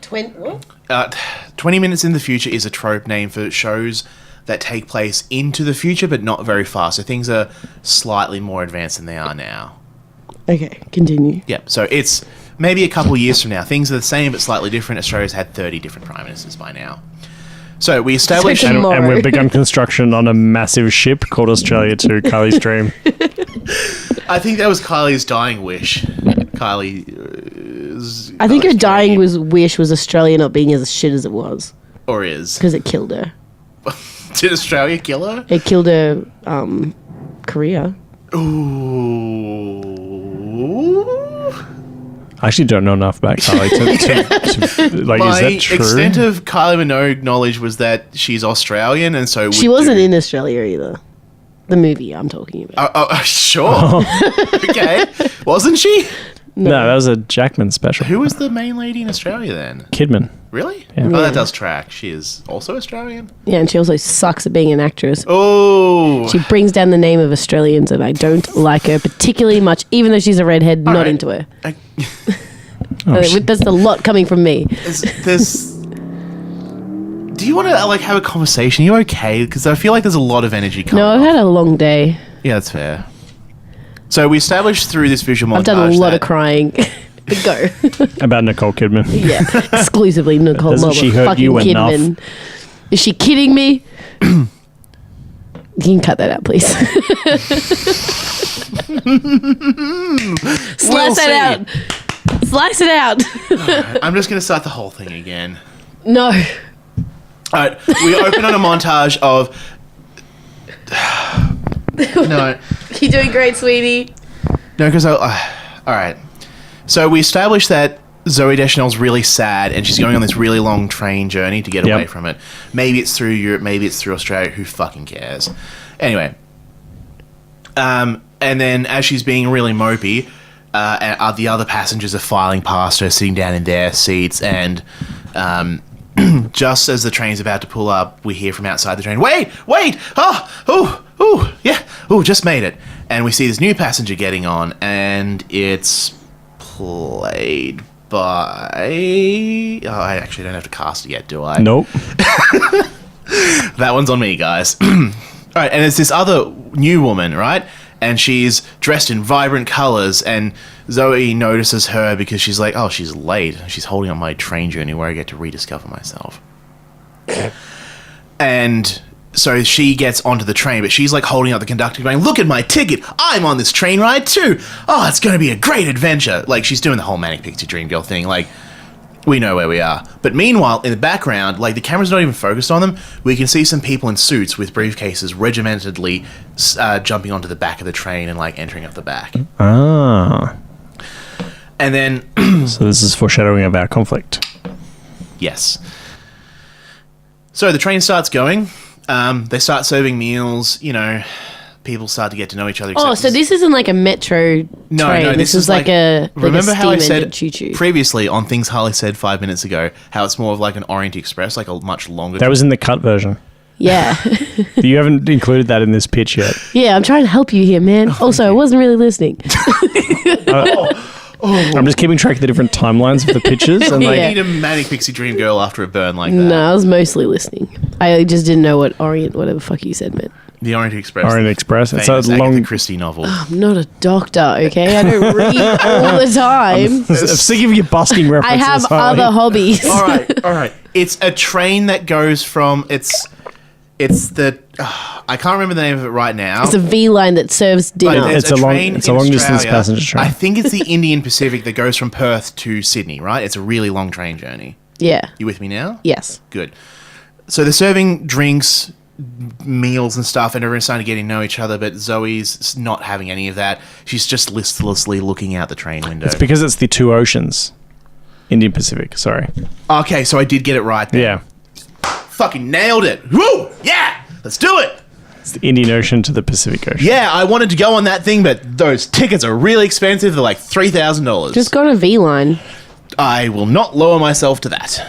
20 minutes in the future is a trope name for shows that take place into the future, but not very far. So things are slightly more advanced than they are now. Okay, continue. Yep. So it's maybe a couple of years from now. Things are the same, but slightly different. Australia's had 30 different prime ministers by now. So we established... So tomorrow. And we've begun construction on a massive ship called Australia 2, Kylie's Dream. I think that was Kylie's dying wish. I think her dying wish was Australia not being as shit as it was. Or is. Because it killed her. Did Australia kill her? It killed her career. Ooh. I actually don't know enough about Kylie to like, My is that true? extent of Kylie Minogue knowledge was that she's Australian, and so... She wasn't in Australia either. The movie I'm talking about. Sure. Okay. Wasn't she? No, that was a Jackman special. Who was the main lady in Australia then? Kidman. Really? Yeah. Oh, that does track. She is also Australian? Yeah, and she also sucks at being an actress. Oh. She brings down the name of Australians, and I don't like her particularly much, even though she's a redhead, not right. into her. Oh, That's a lot coming from me. Do you want to have a conversation? Are you okay? Because I feel like there's a lot of energy coming No, I've had a long day. Yeah, that's fair. So we established through this visual montage I've done a lot of crying. Go. About Nicole Kidman. Yeah, exclusively Nicole Doesn't she hurt you Kidman. enough? Is she kidding me? You can cut that out, please. Slice it out. Slice it out. I'm just going to start the whole thing again. No. All right, we open on a montage of... No. You're doing great, sweetie. No, because all right. So we established that Zooey Deschanel's really sad, and she's going on this really long train journey to get away from it. Maybe it's through Europe, maybe it's through Australia. Who fucking cares? Anyway. And then as she's being really mopey, the other passengers are filing past her, sitting down in their seats, and just as the train's about to pull up, we hear from outside the train, wait! Just made it. And we see this new passenger getting on, and it's played by... Oh, I actually don't have to cast it yet, do I? Nope. That one's on me, guys. All right, and it's this other new woman, right? And she's dressed in vibrant colors, and Zoe notices her because she's like, oh, she's late. She's holding up my train journey where I get to rediscover myself. And so she gets onto the train, but she's like holding up the conductor going, look at my ticket. I'm on this train ride too. Oh, it's going to be a great adventure. Like, she's doing the whole Manic Pixie Dream Girl thing. Like, we know where we are. But meanwhile, in the background, like, the camera's not even focused on them. We can see some people in suits with briefcases regimentedly jumping onto the back of the train and, like, entering up the back. Ah. And then... So this is foreshadowing of our conflict. Yes. So the train starts going. They start serving meals, people start to get to know each other. Oh, so this isn't like a metro train. No, this is like a remember how I said choo-choo. previously on things Harley said 5 minutes ago, how it's more of like an Orient Express, like a much longer... That was in the cut version. Yeah. You haven't included that in this pitch yet. Yeah, I'm trying to help you here, man. Also, I wasn't really listening. I'm just keeping track of the different timelines of the pitches. And I Yeah. need a Manic Pixie Dream Girl after a burn like that. No, I was mostly listening. I just didn't know what whatever the fuck you said meant. The Orient Express. Orient Express. It's a famous Agatha long... Christie novel. I'm not a doctor, okay? I don't read all the time. I'm sick of your busking I references. have Harley. other hobbies. All right. It's a train that goes from it's the I can't remember the name of it right now. It's a V line that serves dinner. But It's a long distance Australia. passenger train. I think it's the Indian Pacific that goes from Perth to Sydney, right? It's a really long train journey. Yeah. You with me now? Yes. Good. So they're serving drinks, meals and stuff, and everyone's starting to get to know each other, but Zoe's not having any of that. She's just listlessly looking out the train window. It's because it's the two oceans. Indian Pacific, sorry. Okay, so I did get it right then. Yeah. Fucking nailed it. Woo! Yeah! Let's do it! It's the Indian Ocean to the Pacific Ocean. Yeah, I wanted to go on that thing, but those tickets are really expensive. They're like $3,000. Just go on a V line. I will not lower myself to that.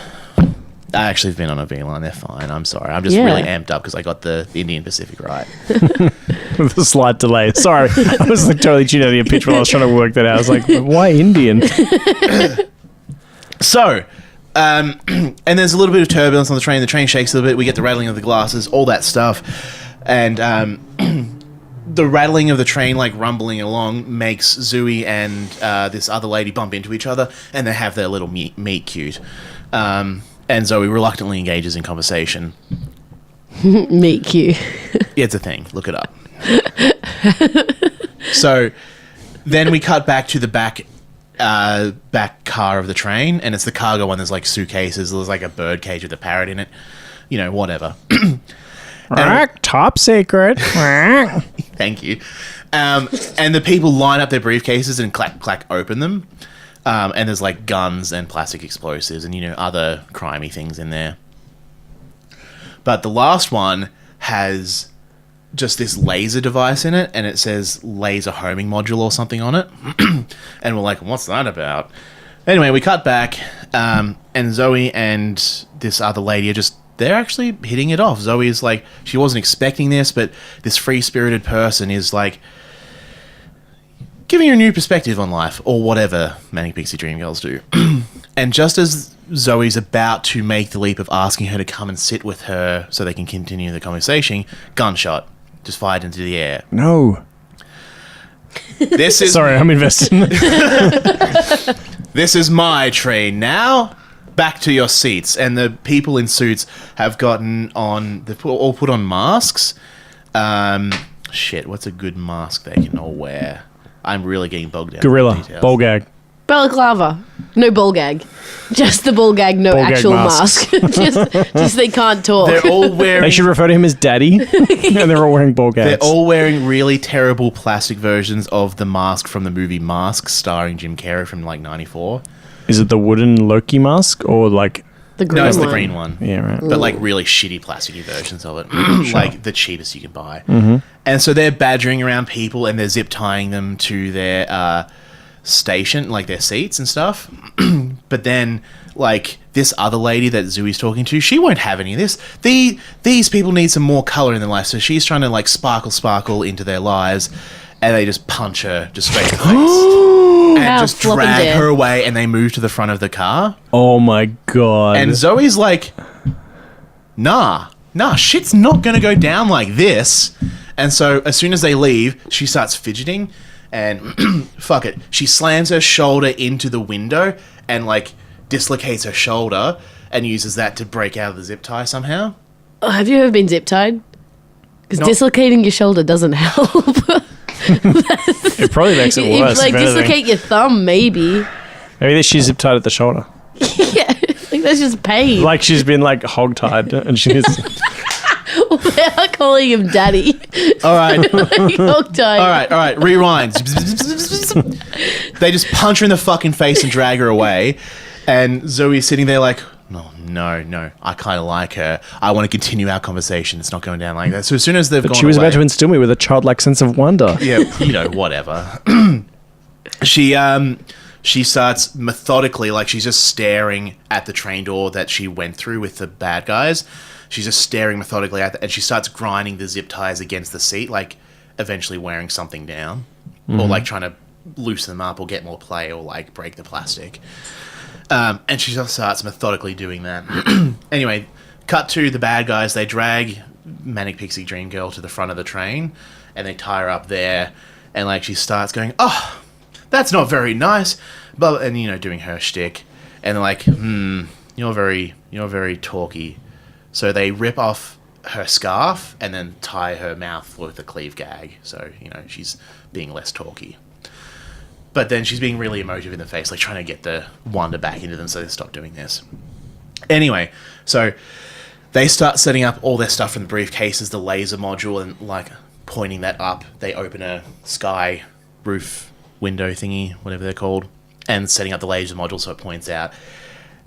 I actually have been on a V-line. They're fine. I'm sorry. I'm just Yeah. really amped up because I got the Indian Pacific right. With a slight delay. Sorry. I was like totally tuned out of your pitch while I was trying to work that out. I was like, why Indian? So, and there's a little bit of turbulence on the train. The train shakes a little bit. We get the rattling of the glasses, all that stuff. And the rattling of the train, like rumbling along, makes Zooey and this other lady bump into each other, and they have their little meet cute. And Zoe reluctantly engages in conversation. Meet cute. Yeah, it's a thing. Look it up. So then we cut back to the back car of the train, and it's the cargo one. There's like suitcases. There's like a bird cage with a parrot in it. You know, whatever. Top secret. Thank you. And the people line up their briefcases and clack, clack, open them. And there's like guns and plastic explosives and, you know, other crimey things in there. But the last one has just this laser device in it, and it says laser homing module or something on it. And we're like, what's that about? Anyway, we cut back, and Zoe and this other lady they're actually hitting it off. Zoe is like, she wasn't expecting this, but this free-spirited person is like giving her a new perspective on life, or whatever Manic Pixie Dream Girls do. And just as Zoe's about to make the leap of asking her to come and sit with her so they can continue the conversation, gunshot just fired into the air. No. This is Sorry, I'm invested. This is my train now. Back to your seats. And the people in suits have gotten on, they've all put on masks. Shit, what's a good mask they can all wear? I'm really getting bogged down. Gorilla. in the details. Ball gag. Balaclava. No ball gag. Just the ball gag, no Ball gag actual masks. mask. just they can't talk. They're all wearing. They should refer to him as Daddy. And they're all wearing ball gags. They're all wearing really terrible plastic versions of the mask from the movie Mask, starring Jim Carrey from like '94. Is it the wooden Loki mask or like... the green No, it's the one. green one. Yeah, right. But like really shitty plasticky versions of it. Like the cheapest you can buy. And so they're badgering around people and they're zip tying them to their station, like their seats and stuff. But then like this other lady that Zooey's talking to, she won't have any of this. These people need some more color in their life. So she's trying to like sparkle into their lives. And they just punch her just straight in the face. And How just flopping drag dead. her away and they move to the front of the car. Oh my God. And Zoe's like, nah, shit's not going to go down like this. And so as soon as they leave, she starts fidgeting and fuck it. She slams her shoulder into the window and like dislocates her shoulder and uses that to break out of the zip tie somehow. Oh, have you ever been zip tied? Because No. dislocating your shoulder doesn't help. it probably makes it If worse. like if anything. dislocate your thumb, maybe. Maybe she's zip tied at the shoulder. Yeah, like that's just pain. Like she's been like hog tied and she's... They're calling him daddy. All right. Like, hog tied. All right. Rewind. They just punch her in the fucking face and drag her away. And Zoe's sitting there like, no. I kind of like her. I want to continue our conversation. It's not going down like that. So as soon as they've gone She was away, about to instill me with a childlike sense of wonder. yeah, you know, whatever. She starts methodically, like she's just staring at the train door that she went through with the bad guys. She's just staring methodically at that, and she starts grinding the zip ties against the seat, like eventually wearing something down, or like trying to loosen them up, or get more play, or like break the plastic. And she just starts methodically doing that. Anyway, cut to the bad guys. They drag Manic Pixie Dream Girl to the front of the train, and they tie her up there, and like she starts going, that's not very nice, but and you know, doing her shtick, and they're like, you're very talky. So they rip off her scarf and then tie her mouth with a cleave gag. So, she's being less talky. But then she's being really emotive in the face, like trying to get the wonder back into them so they stop doing this. Anyway, so they start setting up all their stuff from the briefcases, the laser module, and like pointing that up. They open a sky roof window thingy, whatever they're called, and setting up the laser module so it points out.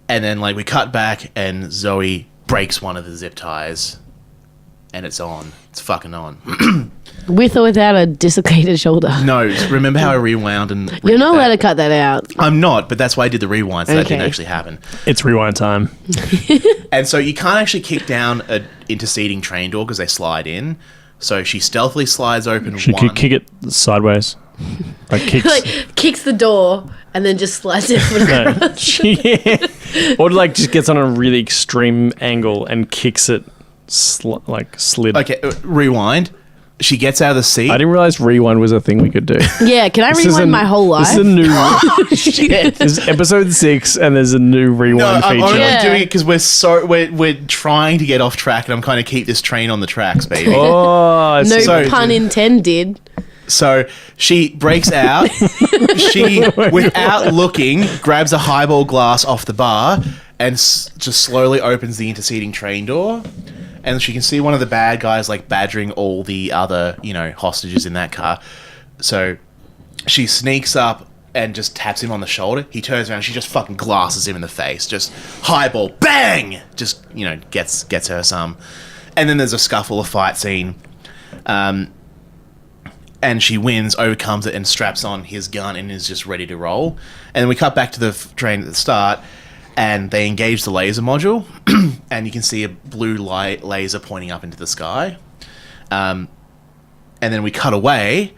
And then like we cut back and Zoe breaks one of the zip ties and it's on. It's fucking on. With or without a dislocated shoulder? No, remember how I rewound and... You're not allowed to cut that out. I'm not, but that's why I did the rewind, so that didn't actually happen. It's rewind time. And so you can't actually kick down an interceding train door because they slide in. So she stealthily slides open She one. could kick it sideways. Like Kicks the door and then just slides it across. Yeah. Or like just gets on a really extreme angle and kicks it slid. Okay, rewind. She gets out of the seat. I didn't realize rewind was a thing we could do. Yeah, can I rewind my whole life? This is a new... Shit. This is episode 6 and there's a new rewind I'm feature. only doing it because we're trying to get off track and I'm kind of keep this train on the tracks, baby. Oh, no pun intended. So she breaks out. She, without looking, grabs a highball glass off the bar and just slowly opens the interceding train door. And she can see one of the bad guys like badgering all the other, hostages in that car. So she sneaks up and just taps him on the shoulder. He turns around. She just fucking glasses him in the face. Just highball, bang! Just, gets her some. And then there's a scuffle, a fight scene. And she wins, overcomes it, and straps on his gun and is just ready to roll. And then we cut back to the train at the start. And they engage the laser module, and you can see a blue light laser pointing up into the sky. And then we cut away,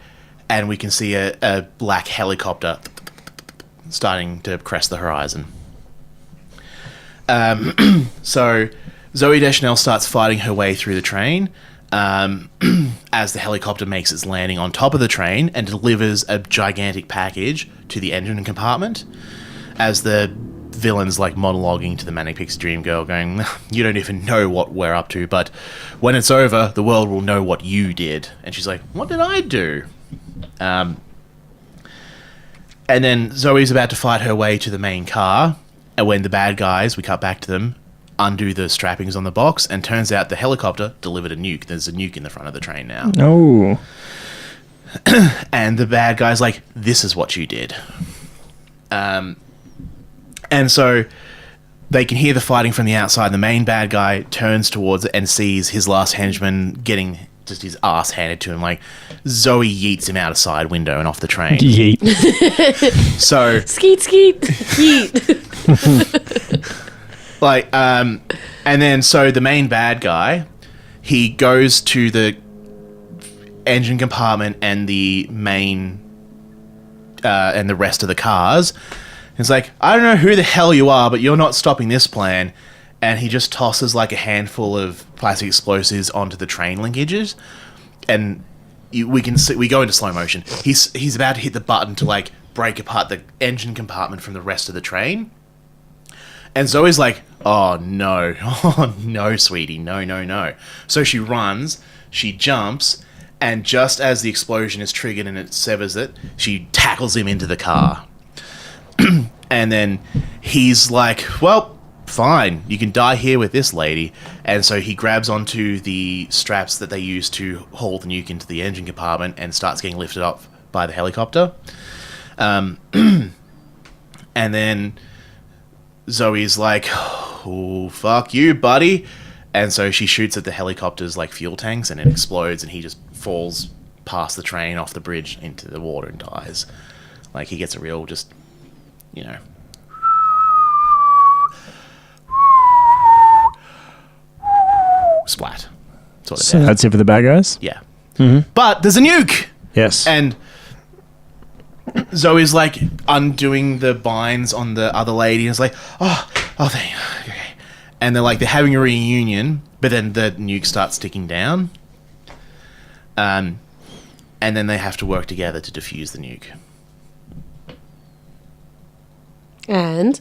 and we can see a black helicopter starting to crest the horizon. So Zoe Deschanel starts fighting her way through the train as the helicopter makes its landing on top of the train and delivers a gigantic package to the engine compartment. As the villains like monologuing to the Manic Pixie Dream Girl going, you don't even know what we're up to, but when it's over, the world will know what you did. And she's like, what did I do? And then Zoe's about to fight her way to the main car, and when the bad guys, we cut back to them, undo the strappings on the box, and turns out the helicopter delivered a nuke. There's a nuke in the front of the train now. Oh. And the bad guy's like, this is what you did. And so they can hear the fighting from the outside. The main bad guy turns towards it and sees his last henchman getting just his ass handed to him. Like, Zoe yeets him out a side window and off the train. Yeet. So... Skeet, yeet. And then so the main bad guy, he goes to the engine compartment and the main... and the rest of the cars... It's like, I don't know who the hell you are, but you're not stopping this plan. And he just tosses like a handful of plastic explosives onto the train linkages. And we go into slow motion. He's about to hit the button to like break apart the engine compartment from the rest of the train. And Zoe's like, oh no, sweetie, no. So she runs, she jumps, and just as the explosion is triggered and it severs it, she tackles him into the car. And then he's like, well, fine, you can die here with this lady. And so he grabs onto the straps that they use to haul the nuke into the engine compartment and starts getting lifted up by the helicopter. And then Zoe's like, oh, fuck you, buddy. And so she shoots at the helicopter's like fuel tanks and it explodes and he just falls past the train off the bridge into the water and dies. Like, he gets a real just... splat. So that's it for the bad guys? Yeah. Mm-hmm. But there's a nuke! Yes. And Zoe's like undoing the binds on the other lady and it's like, oh, thank you. Okay. And they're having a reunion, but then the nuke starts ticking down. And then they have to work together to defuse the nuke. And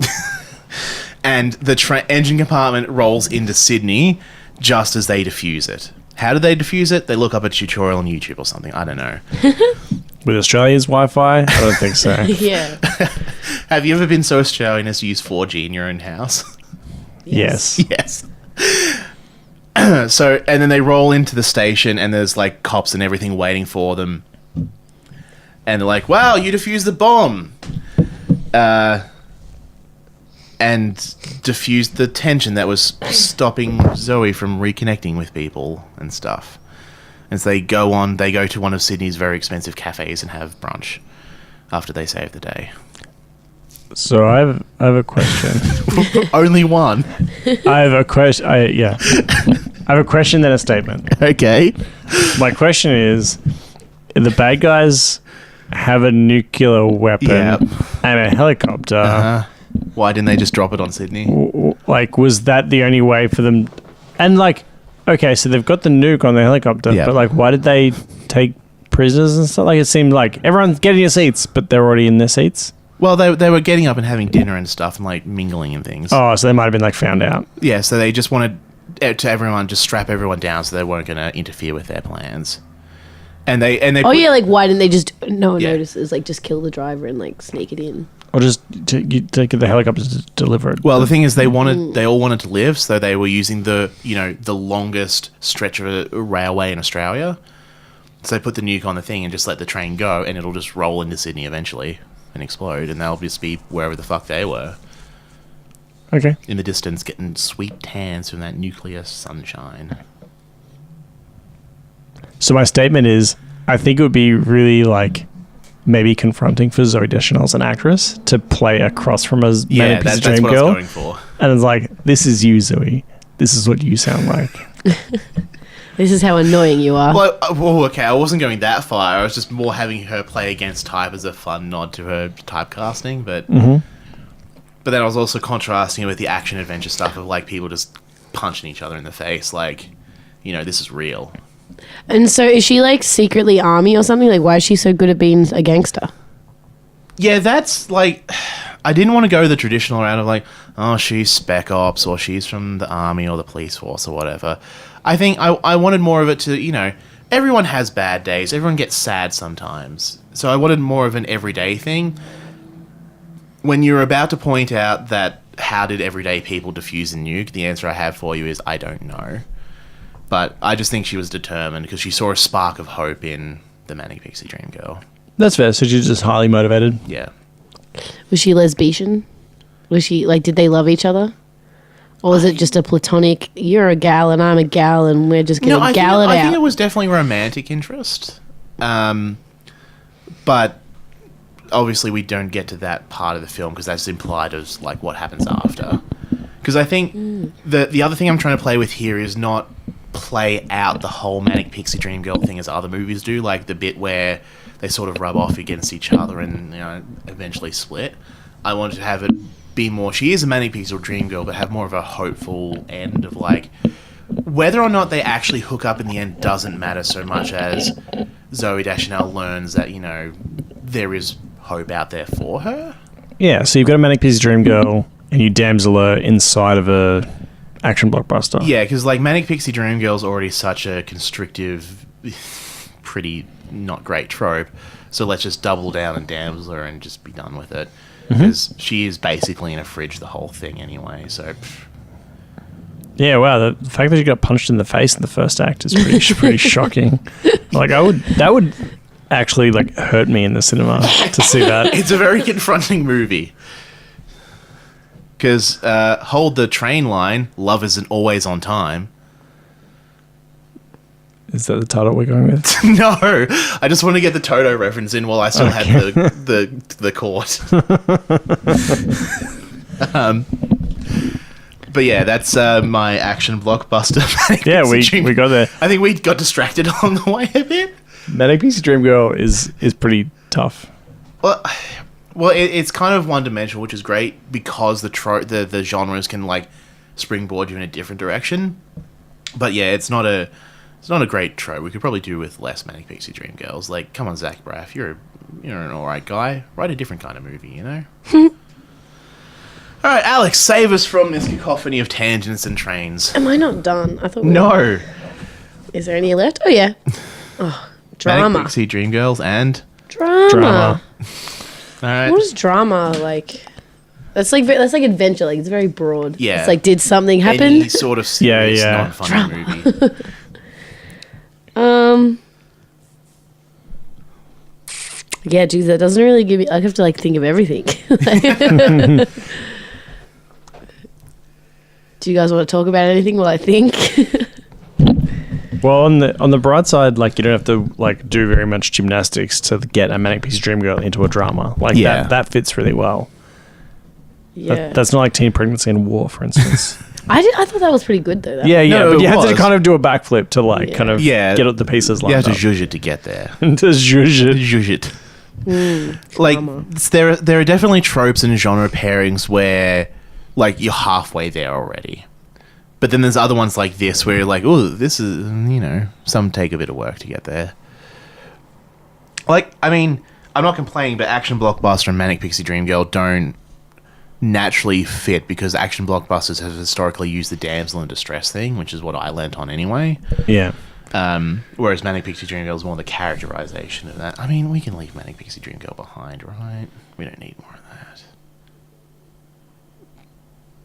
and the engine compartment rolls into Sydney just as they defuse it. How do they defuse it? They look up a tutorial on YouTube or something. I don't know. With Australia's Wi-Fi? I don't think so. Yeah. Have you ever been so Australian as to use 4G in your own house? Yes. Yes. So, and then they roll into the station and there's like cops and everything waiting for them. And they're like, wow, you defused the bomb. And diffused the tension that was stopping Zoe from reconnecting with people and stuff. And so they go to one of Sydney's very expensive cafes and have brunch after they save the day. So I have a question. Only one. I have a question. I have a question, then a statement. Okay. My question is, the bad guys have a nuclear weapon and a helicopter. Why didn't they just drop it on Sydney? Like, was that the only way for them? And like, okay, so they've got the nuke on the helicopter, but like, why did they take prisoners and stuff? Like, it seemed like everyone's getting your seats, but they're already in their seats. Well, they were getting up and having dinner and stuff and like mingling and things. Oh, so they might have been like found out. Yeah, so they just wanted to everyone just strap everyone down so they weren't going to interfere with their plans. And they like why didn't they just no one notices, like just kill the driver and like sneak it in? Or just to get the helicopter to deliver it. Well, the thing is, they all wanted to live, so they were using the longest stretch of a railway in Australia. So they put the nuke on the thing and just let the train go, and it'll just roll into Sydney eventually and explode, and they'll just be wherever the fuck they were. Okay. In the distance, getting sweet tans from that nuclear sunshine. So my statement is, I think it would be really like maybe confronting for Zooey Deschanel as an actress to play across from a Manic Pixie Dream Girl. That's what I was going for. And it's like, this is you, Zooey. This is what you sound like. This is how annoying you are. Well, okay, I wasn't going that far. I was just more having her play against type as a fun nod to her typecasting, but but then I was also contrasting it with the action adventure stuff of like people just punching each other in the face, like, this is real. And so is she like secretly army or something? Like, why is she so good at being a gangster? Yeah, that's like, I didn't want to go the traditional route of like, oh, she's spec ops or she's from the army or the police force or whatever. I think I wanted more of it to, everyone has bad days. Everyone gets sad sometimes. So I wanted more of an everyday thing. When you're about to point out that how did everyday people defuse a nuke, the answer I have for you is I don't know. But I just think she was determined because she saw a spark of hope in the Manic Pixie Dream Girl. That's fair. So she's just highly motivated. Yeah. Was she lesbian? Was she like, did they love each other? Or was it just a platonic, you're a gal and I'm a gal and we're just going to gal it out? I think it was definitely romantic interest. But obviously we don't get to that part of the film because that's implied as like what happens after. Because I think the other thing I'm trying to play with here is not play out the whole Manic Pixie Dream Girl thing as other movies do, like the bit where they sort of rub off against each other and eventually split. I wanted to have it be more, she is a Manic Pixie Dream Girl, but have more of a hopeful end of like, whether or not they actually hook up in the end doesn't matter so much as Zooey Deschanel learns that, there is hope out there for her. Yeah, so you've got a Manic Pixie Dream Girl and you damsel her inside of a action blockbuster. Yeah, because like Manic Pixie Dream Girl's already such a constrictive, pretty not great trope, so let's just double down and damsel her and just be done with it. Because she is basically in a fridge the whole thing anyway, so... Yeah, wow, the fact that she got punched in the face in the first act is pretty shocking. Like, that would actually like hurt me in the cinema to see that. It's a very confronting movie. Because hold the train line, love isn't always on time. Is that the title we're going with? No, I just want to get the Toto reference in while I still had the court. But yeah, that's my action blockbuster. Yeah, we got there. I think we got distracted along the way a bit. Manic Pixie Dream Girl is pretty tough. Well, it's kind of one-dimensional, which is great because the genres can like springboard you in a different direction. But yeah, it's not a great trope. We could probably do with less Manic Pixie Dream Girls. Like, come on, Zach Braff, you're an alright guy. Write a different kind of movie, All right, Alex, save us from this cacophony of tangents and trains. Am I not done? I thought. No. Is there any left? Oh yeah. Oh, drama. Manic Pixie Dream Girls and Drama. all right. What is drama like? That's like adventure. Like it's very broad. Yeah. It's like did something happen? Any sort of serious, Yeah. non-funny movie. Yeah, geez, that doesn't really give me. I have to like think of everything. Do you guys want to talk about anything while I think? Well, on the bright side, like you don't have to like do very much gymnastics to get a Manic Pixie Dream Girl into a drama. Like Yeah. that fits really well. Yeah, That's not like teen pregnancy and war, for instance. I thought that was pretty good though. Yeah, No, but it you had to was. kind of do a backflip to like Yeah. kind of Yeah. get the pieces You lined have to up. zhuzh it to get there. To zhuzh it. Zhuzh it. Like there are definitely tropes and genre pairings where like you're halfway there already. But then there's other ones like this where you're like, oh, this is, some take a bit of work to get there. Like, I mean, I'm not complaining, but action blockbuster and Manic Pixie Dream Girl don't naturally fit because action blockbusters have historically used the damsel in distress thing, which is what I learnt on anyway. Yeah. Whereas Manic Pixie Dream Girl is more the characterization of that. I mean, we can leave Manic Pixie Dream Girl behind, right? We don't need more of that.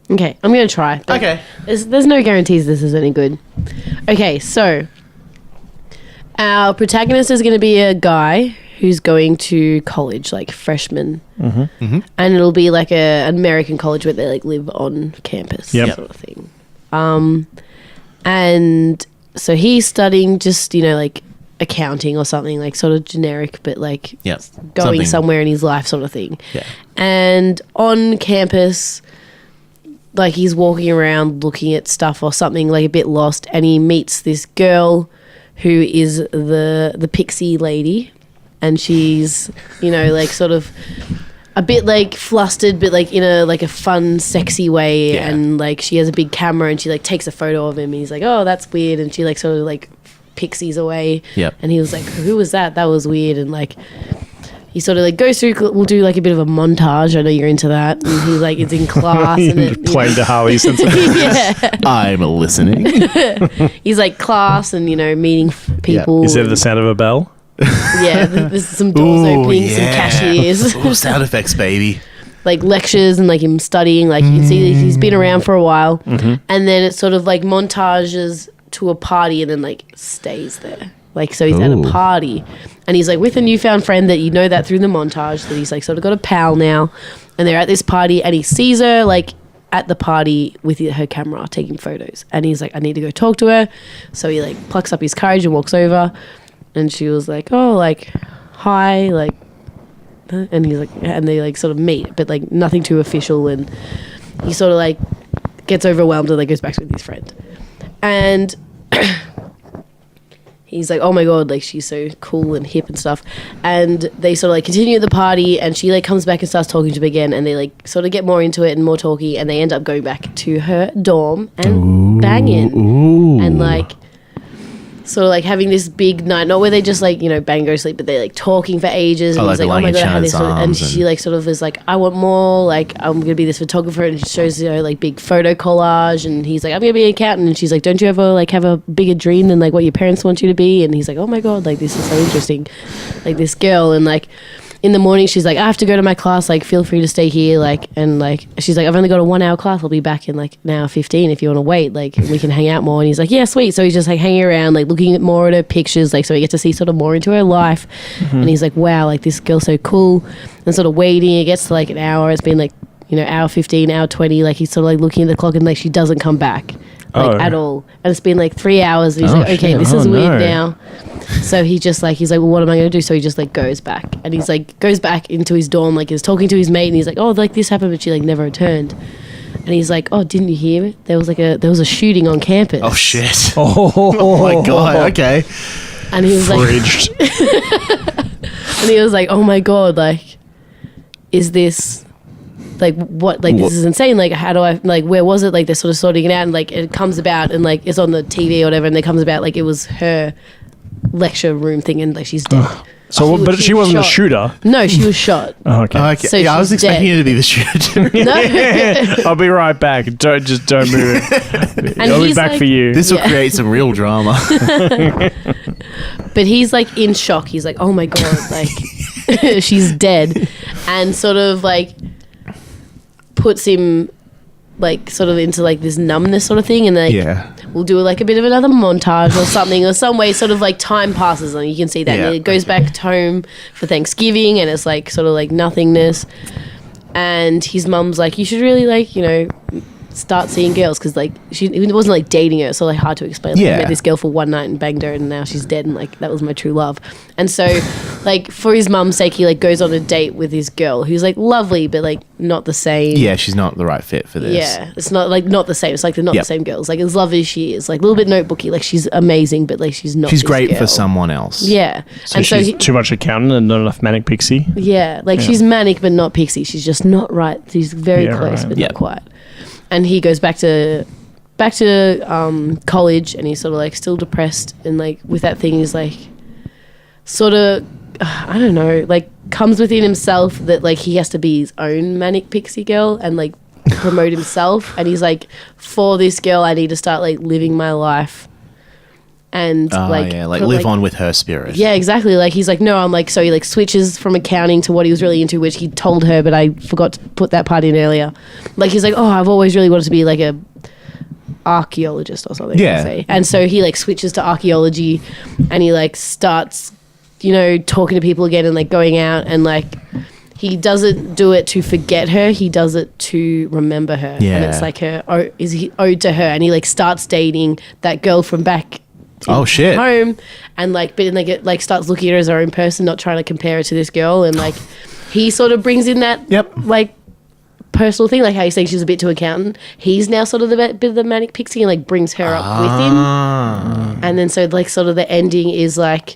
Okay, I'm gonna try. but Okay. There's no guarantees this is any good. Okay, so our protagonist is gonna be a guy who's going to college, like freshman, and it'll be like an American college where they like live on campus, Yep. sort of thing. And so he's studying just like accounting or something like sort of generic, but like Yeah. going somewhere in his life, sort of thing. Yeah. And on campus, like he's walking around looking at stuff or something, like a bit lost, and he meets this girl who is the pixie lady, and she's like sort of a bit like flustered, but like in a fun, sexy way. Yeah. And like she has a big camera and she like takes a photo of him and he's like, oh, that's weird, and she like sort of like pixies away. Yep. And he was like, who was that? That was weird. And like he sort of like goes through, we'll do like a bit of a montage. I know you're into that. And he's like, it's in class. And then, Playing to Harley since yeah. I'm listening. He's like class and, meeting people. Is there the sound of a bell? Yeah, there's some doors opening, some cashiers. Ooh, sound effects, baby. Like lectures and like him studying. Like you can see that he's been around for a while. And then it sort of like montages to a party and then like stays there. Like, so he's at a party and he's like with a newfound friend that that through the montage that he's like sort of got a pal now, and they're at this party and he sees her like at the party with her camera taking photos, and he's like, I need to go talk to her. So he like plucks up his courage and walks over, and she was like, oh, like, hi, like, and he's like, and they like sort of meet, but like nothing too official, and he sort of like gets overwhelmed and like goes back with his friend, and he's like, oh my god, like she's so cool and hip and stuff. And they sort of like continue the party, and she like comes back and starts talking to him again, and they like sort of get more into it and more talky, and they end up going back to her dorm and banging. And like sort of like having this big night, not where they just like bang, go to sleep, but they like talking for ages. And Oh, he's like like, oh my lying in god, I had Shannon's this, and arms she like sort of is like, I want more, like I'm gonna be this photographer, and she shows like big photo collage, and he's like, I'm gonna be an accountant, and she's like, don't you ever like have a bigger dream than like what your parents want you to be? And he's like, oh my god, like this is so interesting, like this girl. And like in the morning she's like, I have to go to my class, like feel free to stay here, like, and like she's like, I've only got a 1 hour class, I'll be back in like an hour 15 if you want to wait, like we can hang out more. And he's like, yeah, sweet. So he's just like hanging around, like looking at more at her pictures, like so he gets to see sort of more into her life. And he's like, wow, like this girl's so cool. And sort of waiting, it gets to like an hour, it's been like hour 15, hour 20, like he's sort of like looking at the clock, and like she doesn't come back like at all, and it's been like 3 hours, and he's like, okay, shit. this is weird No. now. So he just like, he's like, well, what am I going to do? So he just like goes back, and he's like goes back into his dorm, like is talking to his mate, and he's like, oh, like this happened, but she like never returned. And he's like, oh, didn't you hear? There was a shooting on campus. Oh shit! Oh my god! Okay. And he was Fridged. and he was like, oh my god, like, is this like what, like this is insane, like how do I, like where was it, like they're sort of sorting it out, and like it comes about, and like it's on the TV or whatever, and it comes about like it was her lecture room thing, and like she's dead. So, but she wasn't a shot. shooter. No, she was shot. Oh, okay. Okay. So Yeah, I was she's expecting dead. you to be the shooter. No. I'll be right back. Don't move. And I'll be he's back like- for you. This will Yeah. create some real drama. But he's like in shock. He's like, oh my God, like she's dead. And sort of like puts him like sort of into like this numbness sort of thing. And like Yeah. we'll do like a bit of another montage or something or some way sort of like time passes and you can see that. Yeah, And it goes back home for Thanksgiving and it's like sort of like nothingness. And his mum's like, you should really like, you know, start seeing girls because like it wasn't like dating her, so like hard to explain. Like, Yeah. I met this girl for one night and banged her and now she's dead and like that was my true love. And so like for his mum's sake he like goes on a date with his girl who's like lovely but like not the same. Yeah, she's not the right fit for this. Yeah, it's not like not the same. It's like they're not Yep. the same girls. Like as lovely as she is, like a little bit notebooky. Like she's amazing, but like she's not. She's this great girl. for someone else. Yeah, So she's too much accountant and not enough manic pixie. yeah, like she's manic but not pixie. She's just not right. She's very Yeah, close right. but Yep. not quite. And he goes back to college and he's sort of like still depressed and like with that thing he's like sort of I don't know, like comes within himself that like he has to be his own manic pixie girl and like promote himself. And he's like, for this girl I need to start like living my life and Like put, live on with her spirit. yeah, exactly. Like he's like, no, I'm like, so he like switches from accounting to what he was really into, which he told her, but I forgot to put that part in earlier. Like he's like, oh, I've always really wanted to be like a archaeologist or something. Yeah. I'd say. And so he like switches to archaeology, and he like starts, you know, talking to people again and like going out and like. He doesn't do it to forget her. He does it to remember her. Yeah. And it's like is he owed to her? And he like starts dating that girl from back Oh shit. home and like but then like it like starts looking at her as her own person, not trying to compare her to this girl. And like he sort of brings in that Yep. like personal thing, like how you saying she's a bit too accountant. He's now sort of the bit of the manic pixie and like brings her up with him. Ah. And then so like sort of the ending is like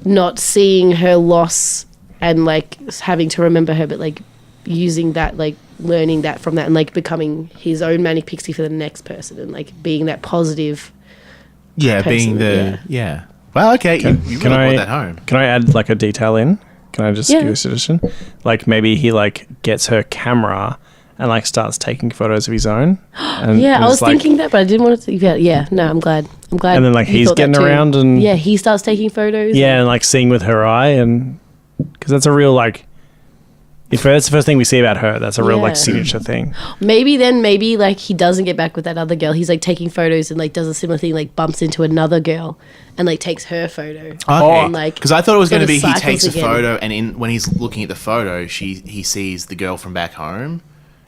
not seeing her loss and like having to remember her, but like using that, like learning that from that and like becoming his own manic pixie for the next person and like being that positive. Yeah, person, being the yeah. Well, okay, you Can really I- brought that home. Can I add like a detail in? Can I just Yeah. give a suggestion? Like maybe he like gets her camera and like starts taking photos of his own. And Yeah, I it's was like- thinking that, but I didn't want to. Yeah, no, I'm glad. I'm glad. And then like you he's thought that getting too. around and Yeah, he starts taking photos. yeah, and like seeing with her eye, and because that's a real like. If that's the first thing we see about her, that's a real like Yeah. signature thing. Maybe like he doesn't get back with that other girl. He's like taking photos and like does a similar thing, like bumps into another girl and like takes her photo. Okay, And, like, because I thought it was going to sort be of he takes a cycles again. photo and when he's looking at the photo, he sees the girl from back home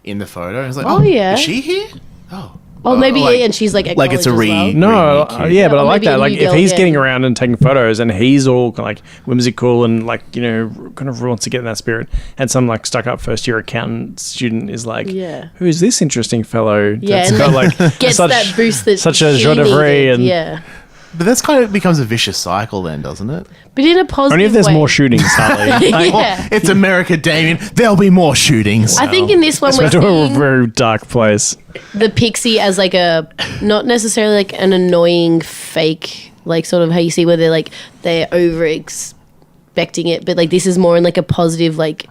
in the photo. And he's like, Oh, yeah. is she here? Oh, Oh, maybe like- and she's like at like it's a college as well. No, Cute. yeah, but I Or like maybe that. a Like new if girl, he's yeah. getting around and taking photos, and he's all kind of like whimsical and like you know kind of wants to get in that spirit, and some like stuck up first year accountant student is like, Yeah. who is this interesting fellow? Yeah, that's and got like, like gets such, that boost that such a she joie de vivre needed. and Yeah, But that's kind of becomes a vicious cycle then, doesn't it? but in a positive only if there's way. more shootings, Harley. Like, Yeah. it's America, Damien. There'll be more shootings. I think in this one we're It's to a seeing very dark place. the pixie as like a not necessarily like an annoying fake, like sort of how you see where they're over expecting it, but like this is more in like a positive like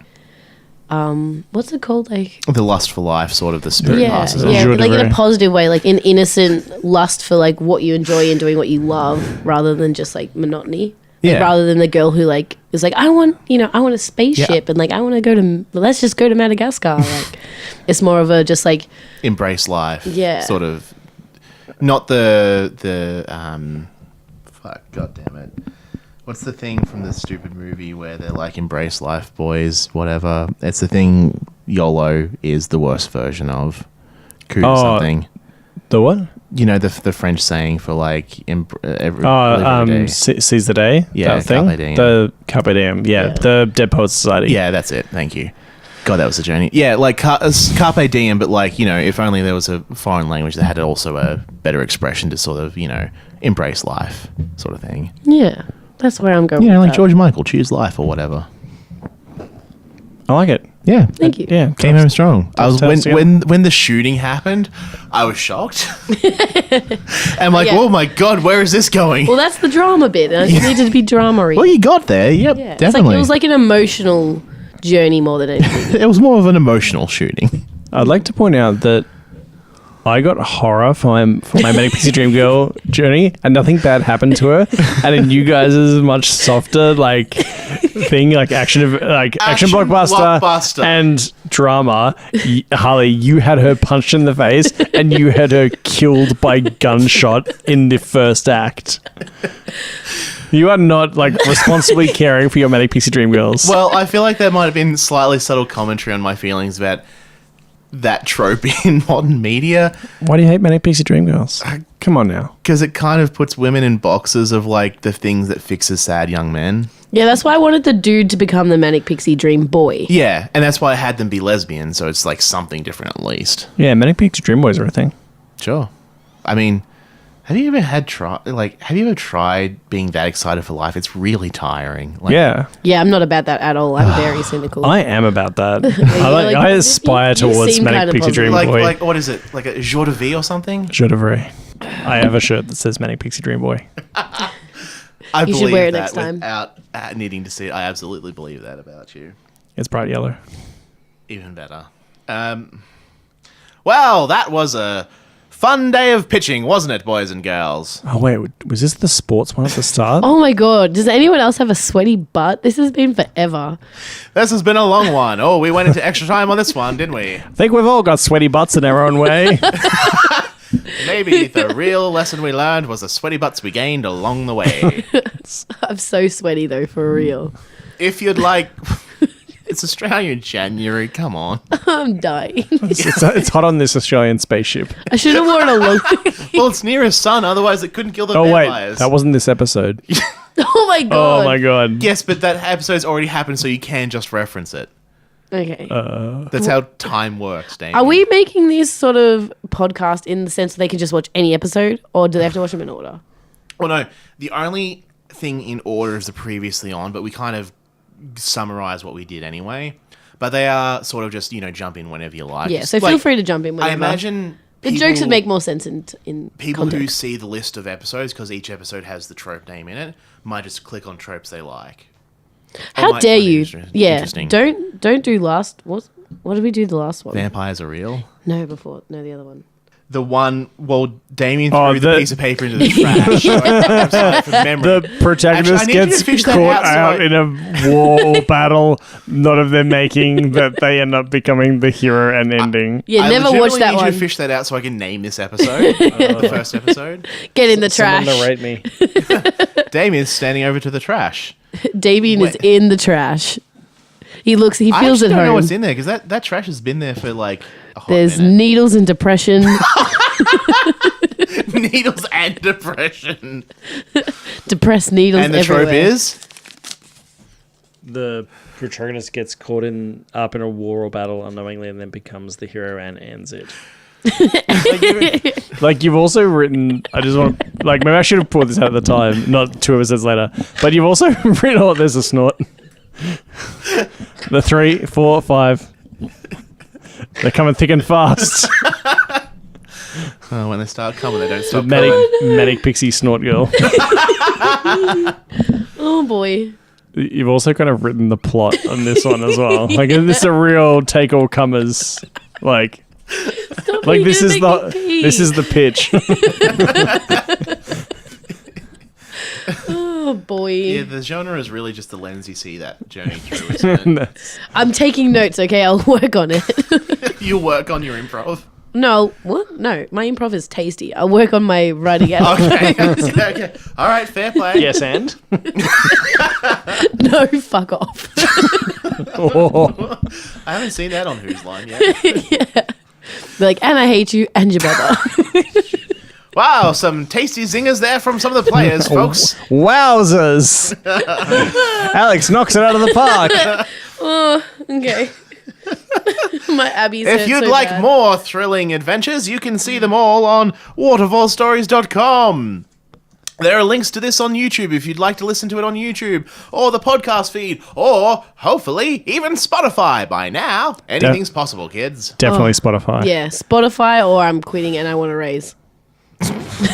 what's it called, like The lust for life, sort of the spirit yeah, passes. yeah, Joie but de like in a vivre. positive way, like an innocent lust for like what you enjoy and doing what you love, rather than just like monotony. Like, Yeah. rather than the girl who like is like, I want a spaceship and like I want to go to let's just go to Madagascar. Like it's more of a just like Embrace life. Yeah. Sort of. Not the fuck, god damn it. What's the thing from the stupid movie where they're like embrace life, boys, whatever? It's the thing YOLO is the worst version of. Coup Oh, something. The what? You know the French saying for like live every day. Seize the day. Yeah, that thing. Carpe Diem. The Carpe Diem. Yeah, Yeah. the Dead Poets Society. Yeah, that's it. Thank you. God, that was a journey. Yeah, like Carpe Diem, but like, you know, if only there was a foreign language that had also a better expression to sort of, you know, embrace life sort of thing. yeah. That's where I'm going. You know, with like that. George Michael, choose life or whatever. I like it. Yeah. Thank you. Yeah, Came home strong. I was Toast, yeah. when the shooting happened, I was shocked. I'm like, Yeah. oh my god, where is this going? Well, that's the drama bit. And it needed to be drama-y. Well, you got there. Yep, Yeah. definitely. It was like an emotional journey more than anything. It was more of an emotional shooting. I'd like to point out that I got horror for my Manic Pixie Dream Girl journey, and nothing bad happened to her. And in you guys' much softer thing, action blockbuster and drama. Harley, you had her punched in the face, and you had her killed by gunshot in the first act. You are not responsibly caring for your Manic Pixie Dream Girls. Well, I feel like there might have been slightly subtle commentary on my feelings about that trope in modern media. Why do you hate Manic Pixie Dream Girls? Come on now. Because it kind of puts women in boxes of the things that fixes sad young men. Yeah, that's why I wanted the dude to become the Manic Pixie Dream boy. Yeah, and that's why I had them be lesbian, so it's something different at least. Yeah, Manic Pixie Dream Boys are a thing. Sure. I mean, have you ever tried being that excited for life? It's really tiring. Yeah. Yeah, I'm not about that at all. I'm very cynical. I am about that. like- I aspire you towards seem Manic kinda Pixie Dream positive. Boy. What is it? Like a jour de vie or something? Je devrais. I have a shirt that says Manic Pixie Dream Boy. I You should believe wear it that next time. without needing to see it. I absolutely believe that about you. It's bright yellow. Even better. Well, that was a fun day of pitching, wasn't it, boys and girls? Oh, wait. Was this the sports one at the start? Oh my god, does anyone else have a sweaty butt? This has been forever. This has been a long one. Oh, we went into extra time on this one, didn't we? I think we've all got sweaty butts in our own way. Maybe the real lesson we learned was the sweaty butts we gained along the way. I'm so sweaty though, for real. If you'd like... It's Australian January, come on. I'm dying. It's hot on this Australian spaceship. I should have worn a long... Well, it's near a sun, otherwise it couldn't kill the Oh, wait. vampires. That wasn't this episode. Oh my god. Oh, my God. Yes, but that episode's already happened, so you can just reference it. Okay. That's how time works, Damien. Are we making this sort of podcast in the sense that they can just watch any episode, or do they have to watch them in order? Well, no. The only thing in order is the previously on, but we kind of summarize what we did anyway. But they are sort of just, jump in whenever you like. Yeah, so feel free to jump in whenever. I imagine the jokes would make more sense in people who context. see the list of episodes, because each episode has the trope name in it, might just click on tropes they like. How dare you? Yeah, Interesting. don't do last. What did we do the last one? Vampires are real. No, the other one. The one, Damien Oh, threw the piece of paper into the trash. I'm sorry, from memory. The protagonist Actually, I need you gets to fish that caught out, out so in a war battle, not of their making, that they end up becoming the hero and ending. Yeah, I never watched legitimately that need you one. to fish that out so I can name this episode, the first episode. Get in the trash. Someone narrate me. Damien's standing over to the trash. Damien is Wait. in the trash. He I feels actually at don't know home. what's in there, because that trash has been there for a hot There's minute. needles and depression. Needles and depression. Depressed needles And the everywhere. trope is? The protagonist gets caught up in a war or battle unknowingly and then becomes the hero and ends it. You've also written, I just want to, maybe I should have put this out at the time, not 2 episodes later, but you've also written, oh, there's a snort. The 3, 4, 5. They're coming thick and fast. Oh, when they start coming, they don't stop Manic, coming. Manic Pixie Snort Girl. Oh boy. You've also kind of written the plot on this one as well. This is a real take all comers. This is the pitch. Oh boy. Yeah, the genre is really just the lens you see that journey through, isn't it? I'm taking notes, okay? I'll work on it. You work on your improv. No, what? No, my improv is tasty. I'll work on my writing out. Okay. Okay. All right, fair play. Yes, and? No, fuck off. I haven't seen that on Who's Line yet. Like, and I hate you and your brother. Wow, some tasty zingers there from some of the players, folks. Wowzers! Alex knocks it out of the park. Oh, okay. My Abby's If you'd like more thrilling adventures, you can see them all on waterfallstories.com. There are links to this on YouTube if you'd like to listen to it on YouTube, or the podcast feed, or hopefully even Spotify by now. Anything's possible, kids. Definitely Spotify. Yeah, Spotify, or I'm quitting and I want to raise.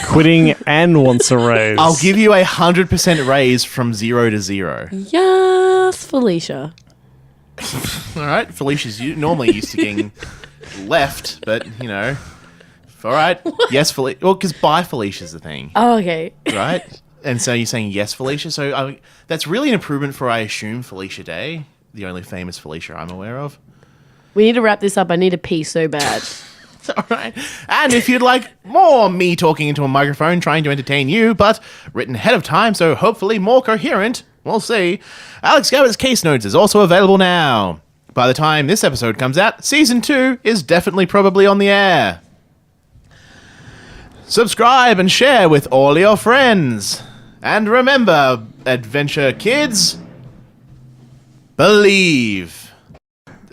Quitting and wants a raise. I'll give you 100% raise from 0 to 0. Yes, Felicia. All right, Felicia's normally used to getting left, but, you know... All right. Yes, Felicia. Well, because By Felicia's the thing. Oh, okay. Right? And so you're saying yes, Felicia. So that's really an improvement for, I assume, Felicia Day, the only famous Felicia I'm aware of. We need to wrap this up. I need to pee so bad. All right. And if you'd like more me talking into a microphone trying to entertain you, but written ahead of time, so hopefully more coherent, we'll see, Alex Gabbett's Case Notes is also available now. By the time this episode comes out, Season 2 is definitely probably on the air. Subscribe and share with all your friends. And remember, adventure kids, believe.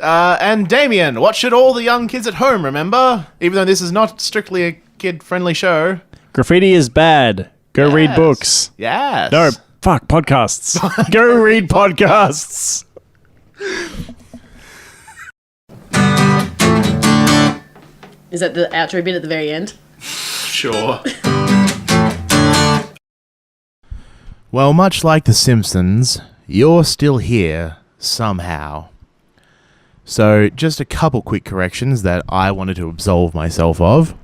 And Damien, what should all the young kids at home remember? Even though this is not strictly a kid-friendly show. Graffiti is bad. Go read books. Yes. No, fuck, podcasts. Go read podcasts. Is that the outro bit at the very end? Sure. Well, much like The Simpsons, you're still here somehow. So, just a couple quick corrections that I wanted to absolve myself of.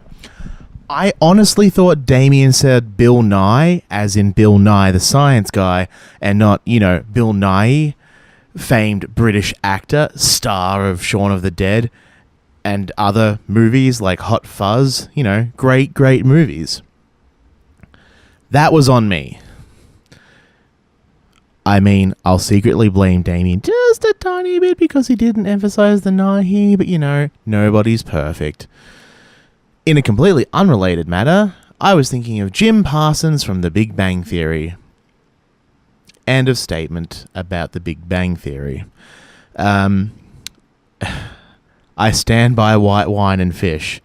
I honestly thought Damien said Bill Nye, as in Bill Nye the Science Guy, and not, Bill Nye, famed British actor, star of Shaun of the Dead, and other movies like Hot Fuzz, great movies. That was on me. I mean, I'll secretly blame Damien just a tiny bit because he didn't emphasize the Nahi, but nobody's perfect. In a completely unrelated matter, I was thinking of Jim Parsons from The Big Bang Theory. End of statement about The Big Bang Theory. I stand by white wine and fish.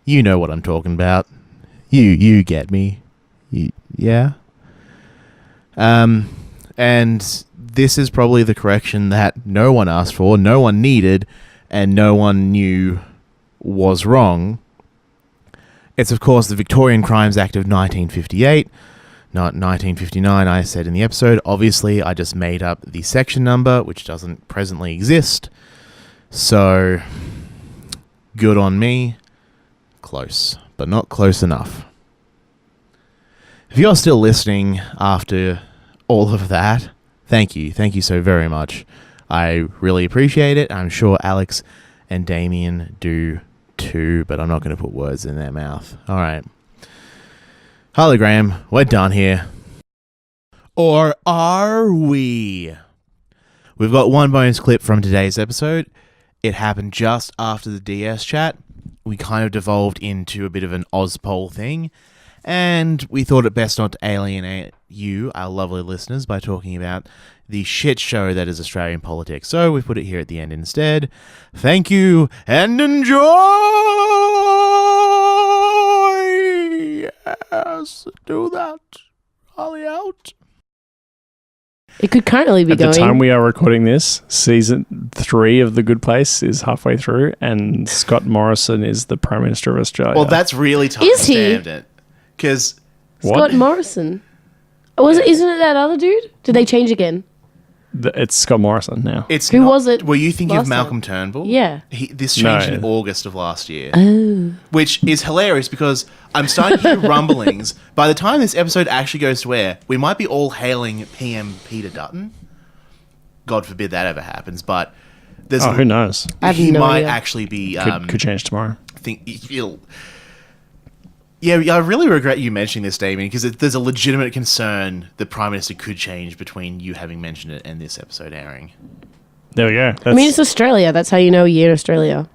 You know what I'm talking about. You get me. Yeah? And this is probably the correction that no one asked for, no one needed, and no one knew was wrong. It's, of course, the Victorian Crimes Act of 1958, not 1959, I said in the episode. Obviously, I just made up the section number, which doesn't presently exist. So, good on me. Close, but not close enough. If you're still listening after all of that, thank you. Thank you so very much. I really appreciate it. I'm sure Alex and Damien do too, but I'm not going to put words in their mouth. All right. Hologram, we're done here. Or are we? We've got one bonus clip from today's episode. It happened just after the DS chat. We kind of devolved into a bit of an AusPol thing, and we thought it best not to alienate you, our lovely listeners, by talking about the shit show that is Australian politics. So we put it here at the end instead. Thank you, and enjoy! Yes, do that. Ollie out. It could currently be At going. the time we are recording this, season 3 of The Good Place is halfway through, and Scott Morrison is the Prime Minister of Australia. Well, that's really tough Is to he? stand it. Because Scott Morrison. Isn't it that other dude? Did they change again? It's Scott Morrison now. Who was it Were you thinking of last Malcolm Turnbull? Yeah. This changed in No. August of last year. Oh. Which is hilarious because I'm starting to hear rumblings. By the time this episode actually goes to air, we might be all hailing PM Peter Dutton. God forbid that ever happens, but there's Who knows? I have he no might idea. actually be Could change tomorrow. Yeah, I really regret you mentioning this, Damien, because there's a legitimate concern the Prime Minister could change between you having mentioned it and this episode airing. There we go. I mean, it's Australia. That's how you know you're in Australia.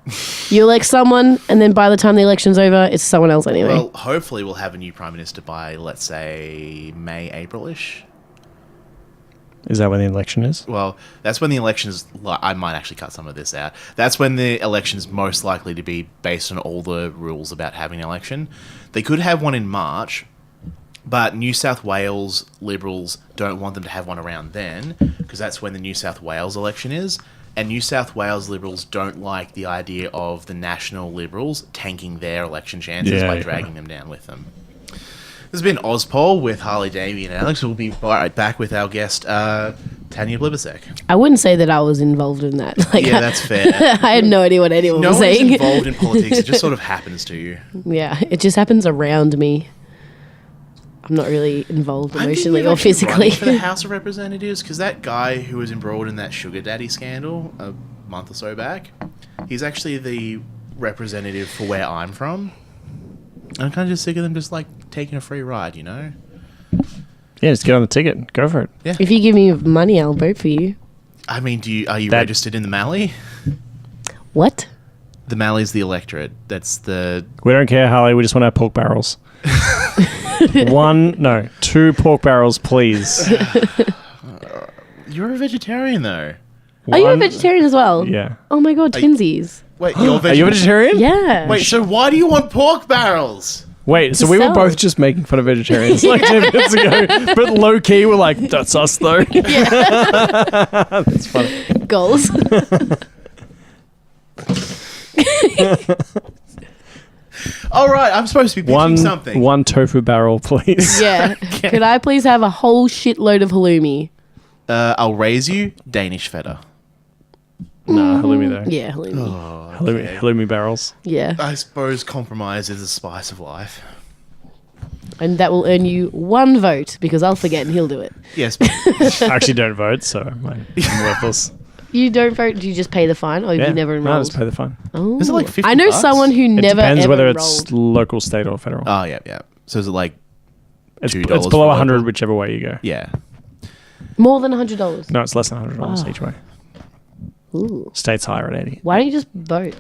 You elect someone, and then by the time the election's over, it's someone else anyway. Well, hopefully we'll have a new Prime Minister by, let's say, May, April-ish. Is that when the election is? Well, that's when the election's... I might actually cut some of this out. That's when the election's most likely to be based on all the rules about having an election. They could have one in March, But New South Wales Liberals don't want them to have one around then, because that's when the New South Wales election is. And New South Wales Liberals don't like the idea of the national Liberals tanking their election chances by dragging them down with them. This has been AusPol with Harley, Damien, and Alex. We'll be right back with our guest, Tanya Blibasek. I wouldn't say that I was involved in that. Like, Yeah, that's fair. I had no idea what anyone No was one's saying. involved in politics. It just sort of happens to you. Yeah, it just happens around me. I'm not really involved emotionally or physically. For the House of Representatives, because that guy who was embroiled in that sugar daddy scandal a month or so back, he's actually the representative for where I'm from. I'm kind of just sick of them just like taking a free ride, you know? Yeah, just get on the ticket. Go for it. If you give me money, I'll vote for you. I mean, are you registered in the Mallee? What? The Malley's the electorate. That's the... We don't care, Harley. We just want our pork barrels. 2 pork barrels, please. You're a vegetarian, though. Are you a vegetarian as well? Yeah. Oh my god, twinsies. Wait, you're Are you a vegetarian? Yeah. Wait, so why do you want pork barrels? Wait, so To we were sell. both just making fun of vegetarians like 10 minutes ago, but low key we're like, that's us though. That's funny. Goals. All right, I'm supposed to be pitching something. One tofu barrel, please. Yeah. Could I please have a whole shitload of halloumi? I'll raise you Danish feta. Nah, halloumi though. Yeah, halloumi. Oh, Halloumi barrels. Yeah. I suppose compromise is a spice of life. And that will earn you 1 vote because I'll forget and he'll do it. Yes, but I actually don't vote, so I'm worthless. You don't vote, do you just pay the fine or have you never No, enrolled? just pay the fine. Oh. Is it like 50 I know bucks? someone who It never depends ever whether enrolled. it's local, state, or federal. oh yeah. So is it like It's $2 below for 100 local? whichever way you go. Yeah. More than $100. No, it's less than $100 Oh. each way. Ooh. State's higher at 80. Why don't you just vote?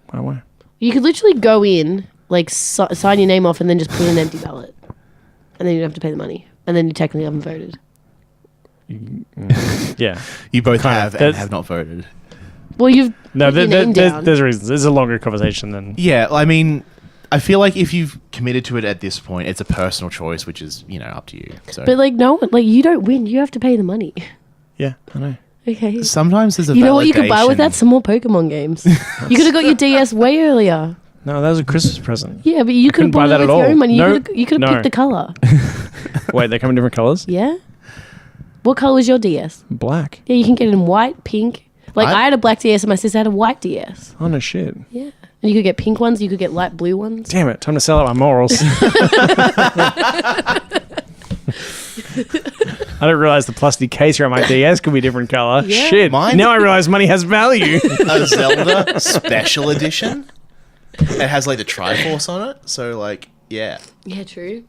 Why? You could literally go in, like sign your name off and then just put an empty ballot. And then you don't have to pay the money. And then you technically haven't voted. Yeah. You both Kind of. have and There's- have not voted. Well, you've No, put your name down. there's reasons. There's a longer conversation than... Yeah, I mean, I feel like if you've committed to it at this point, it's a personal choice, which is, up to you. So But like no one, like you don't win. You have to pay the money. Yeah, I know. Okay. sometimes there's a You know what you could buy with that? validation- Some more Pokemon games. You could have got your DS way earlier. No, that was a Christmas present. Yeah, but you could couldn't have buy bought that it with at your all. own money. No, You could have no. picked the color. Wait, they come in different colors? Yeah. What color was your DS? Black. Yeah, you can get it in white, pink. Like I- I had a black DS and my sister had a white DS. Oh, no shit. Yeah. And you could get pink ones. You could get light blue ones. Damn it. Time to sell out my morals. I didn't realize the plastic case around my DS could be different color. Yeah. Shit. Mine- Now I realize money has value. a Zelda special edition. It has like the Triforce on it, so like, yeah. Yeah, true.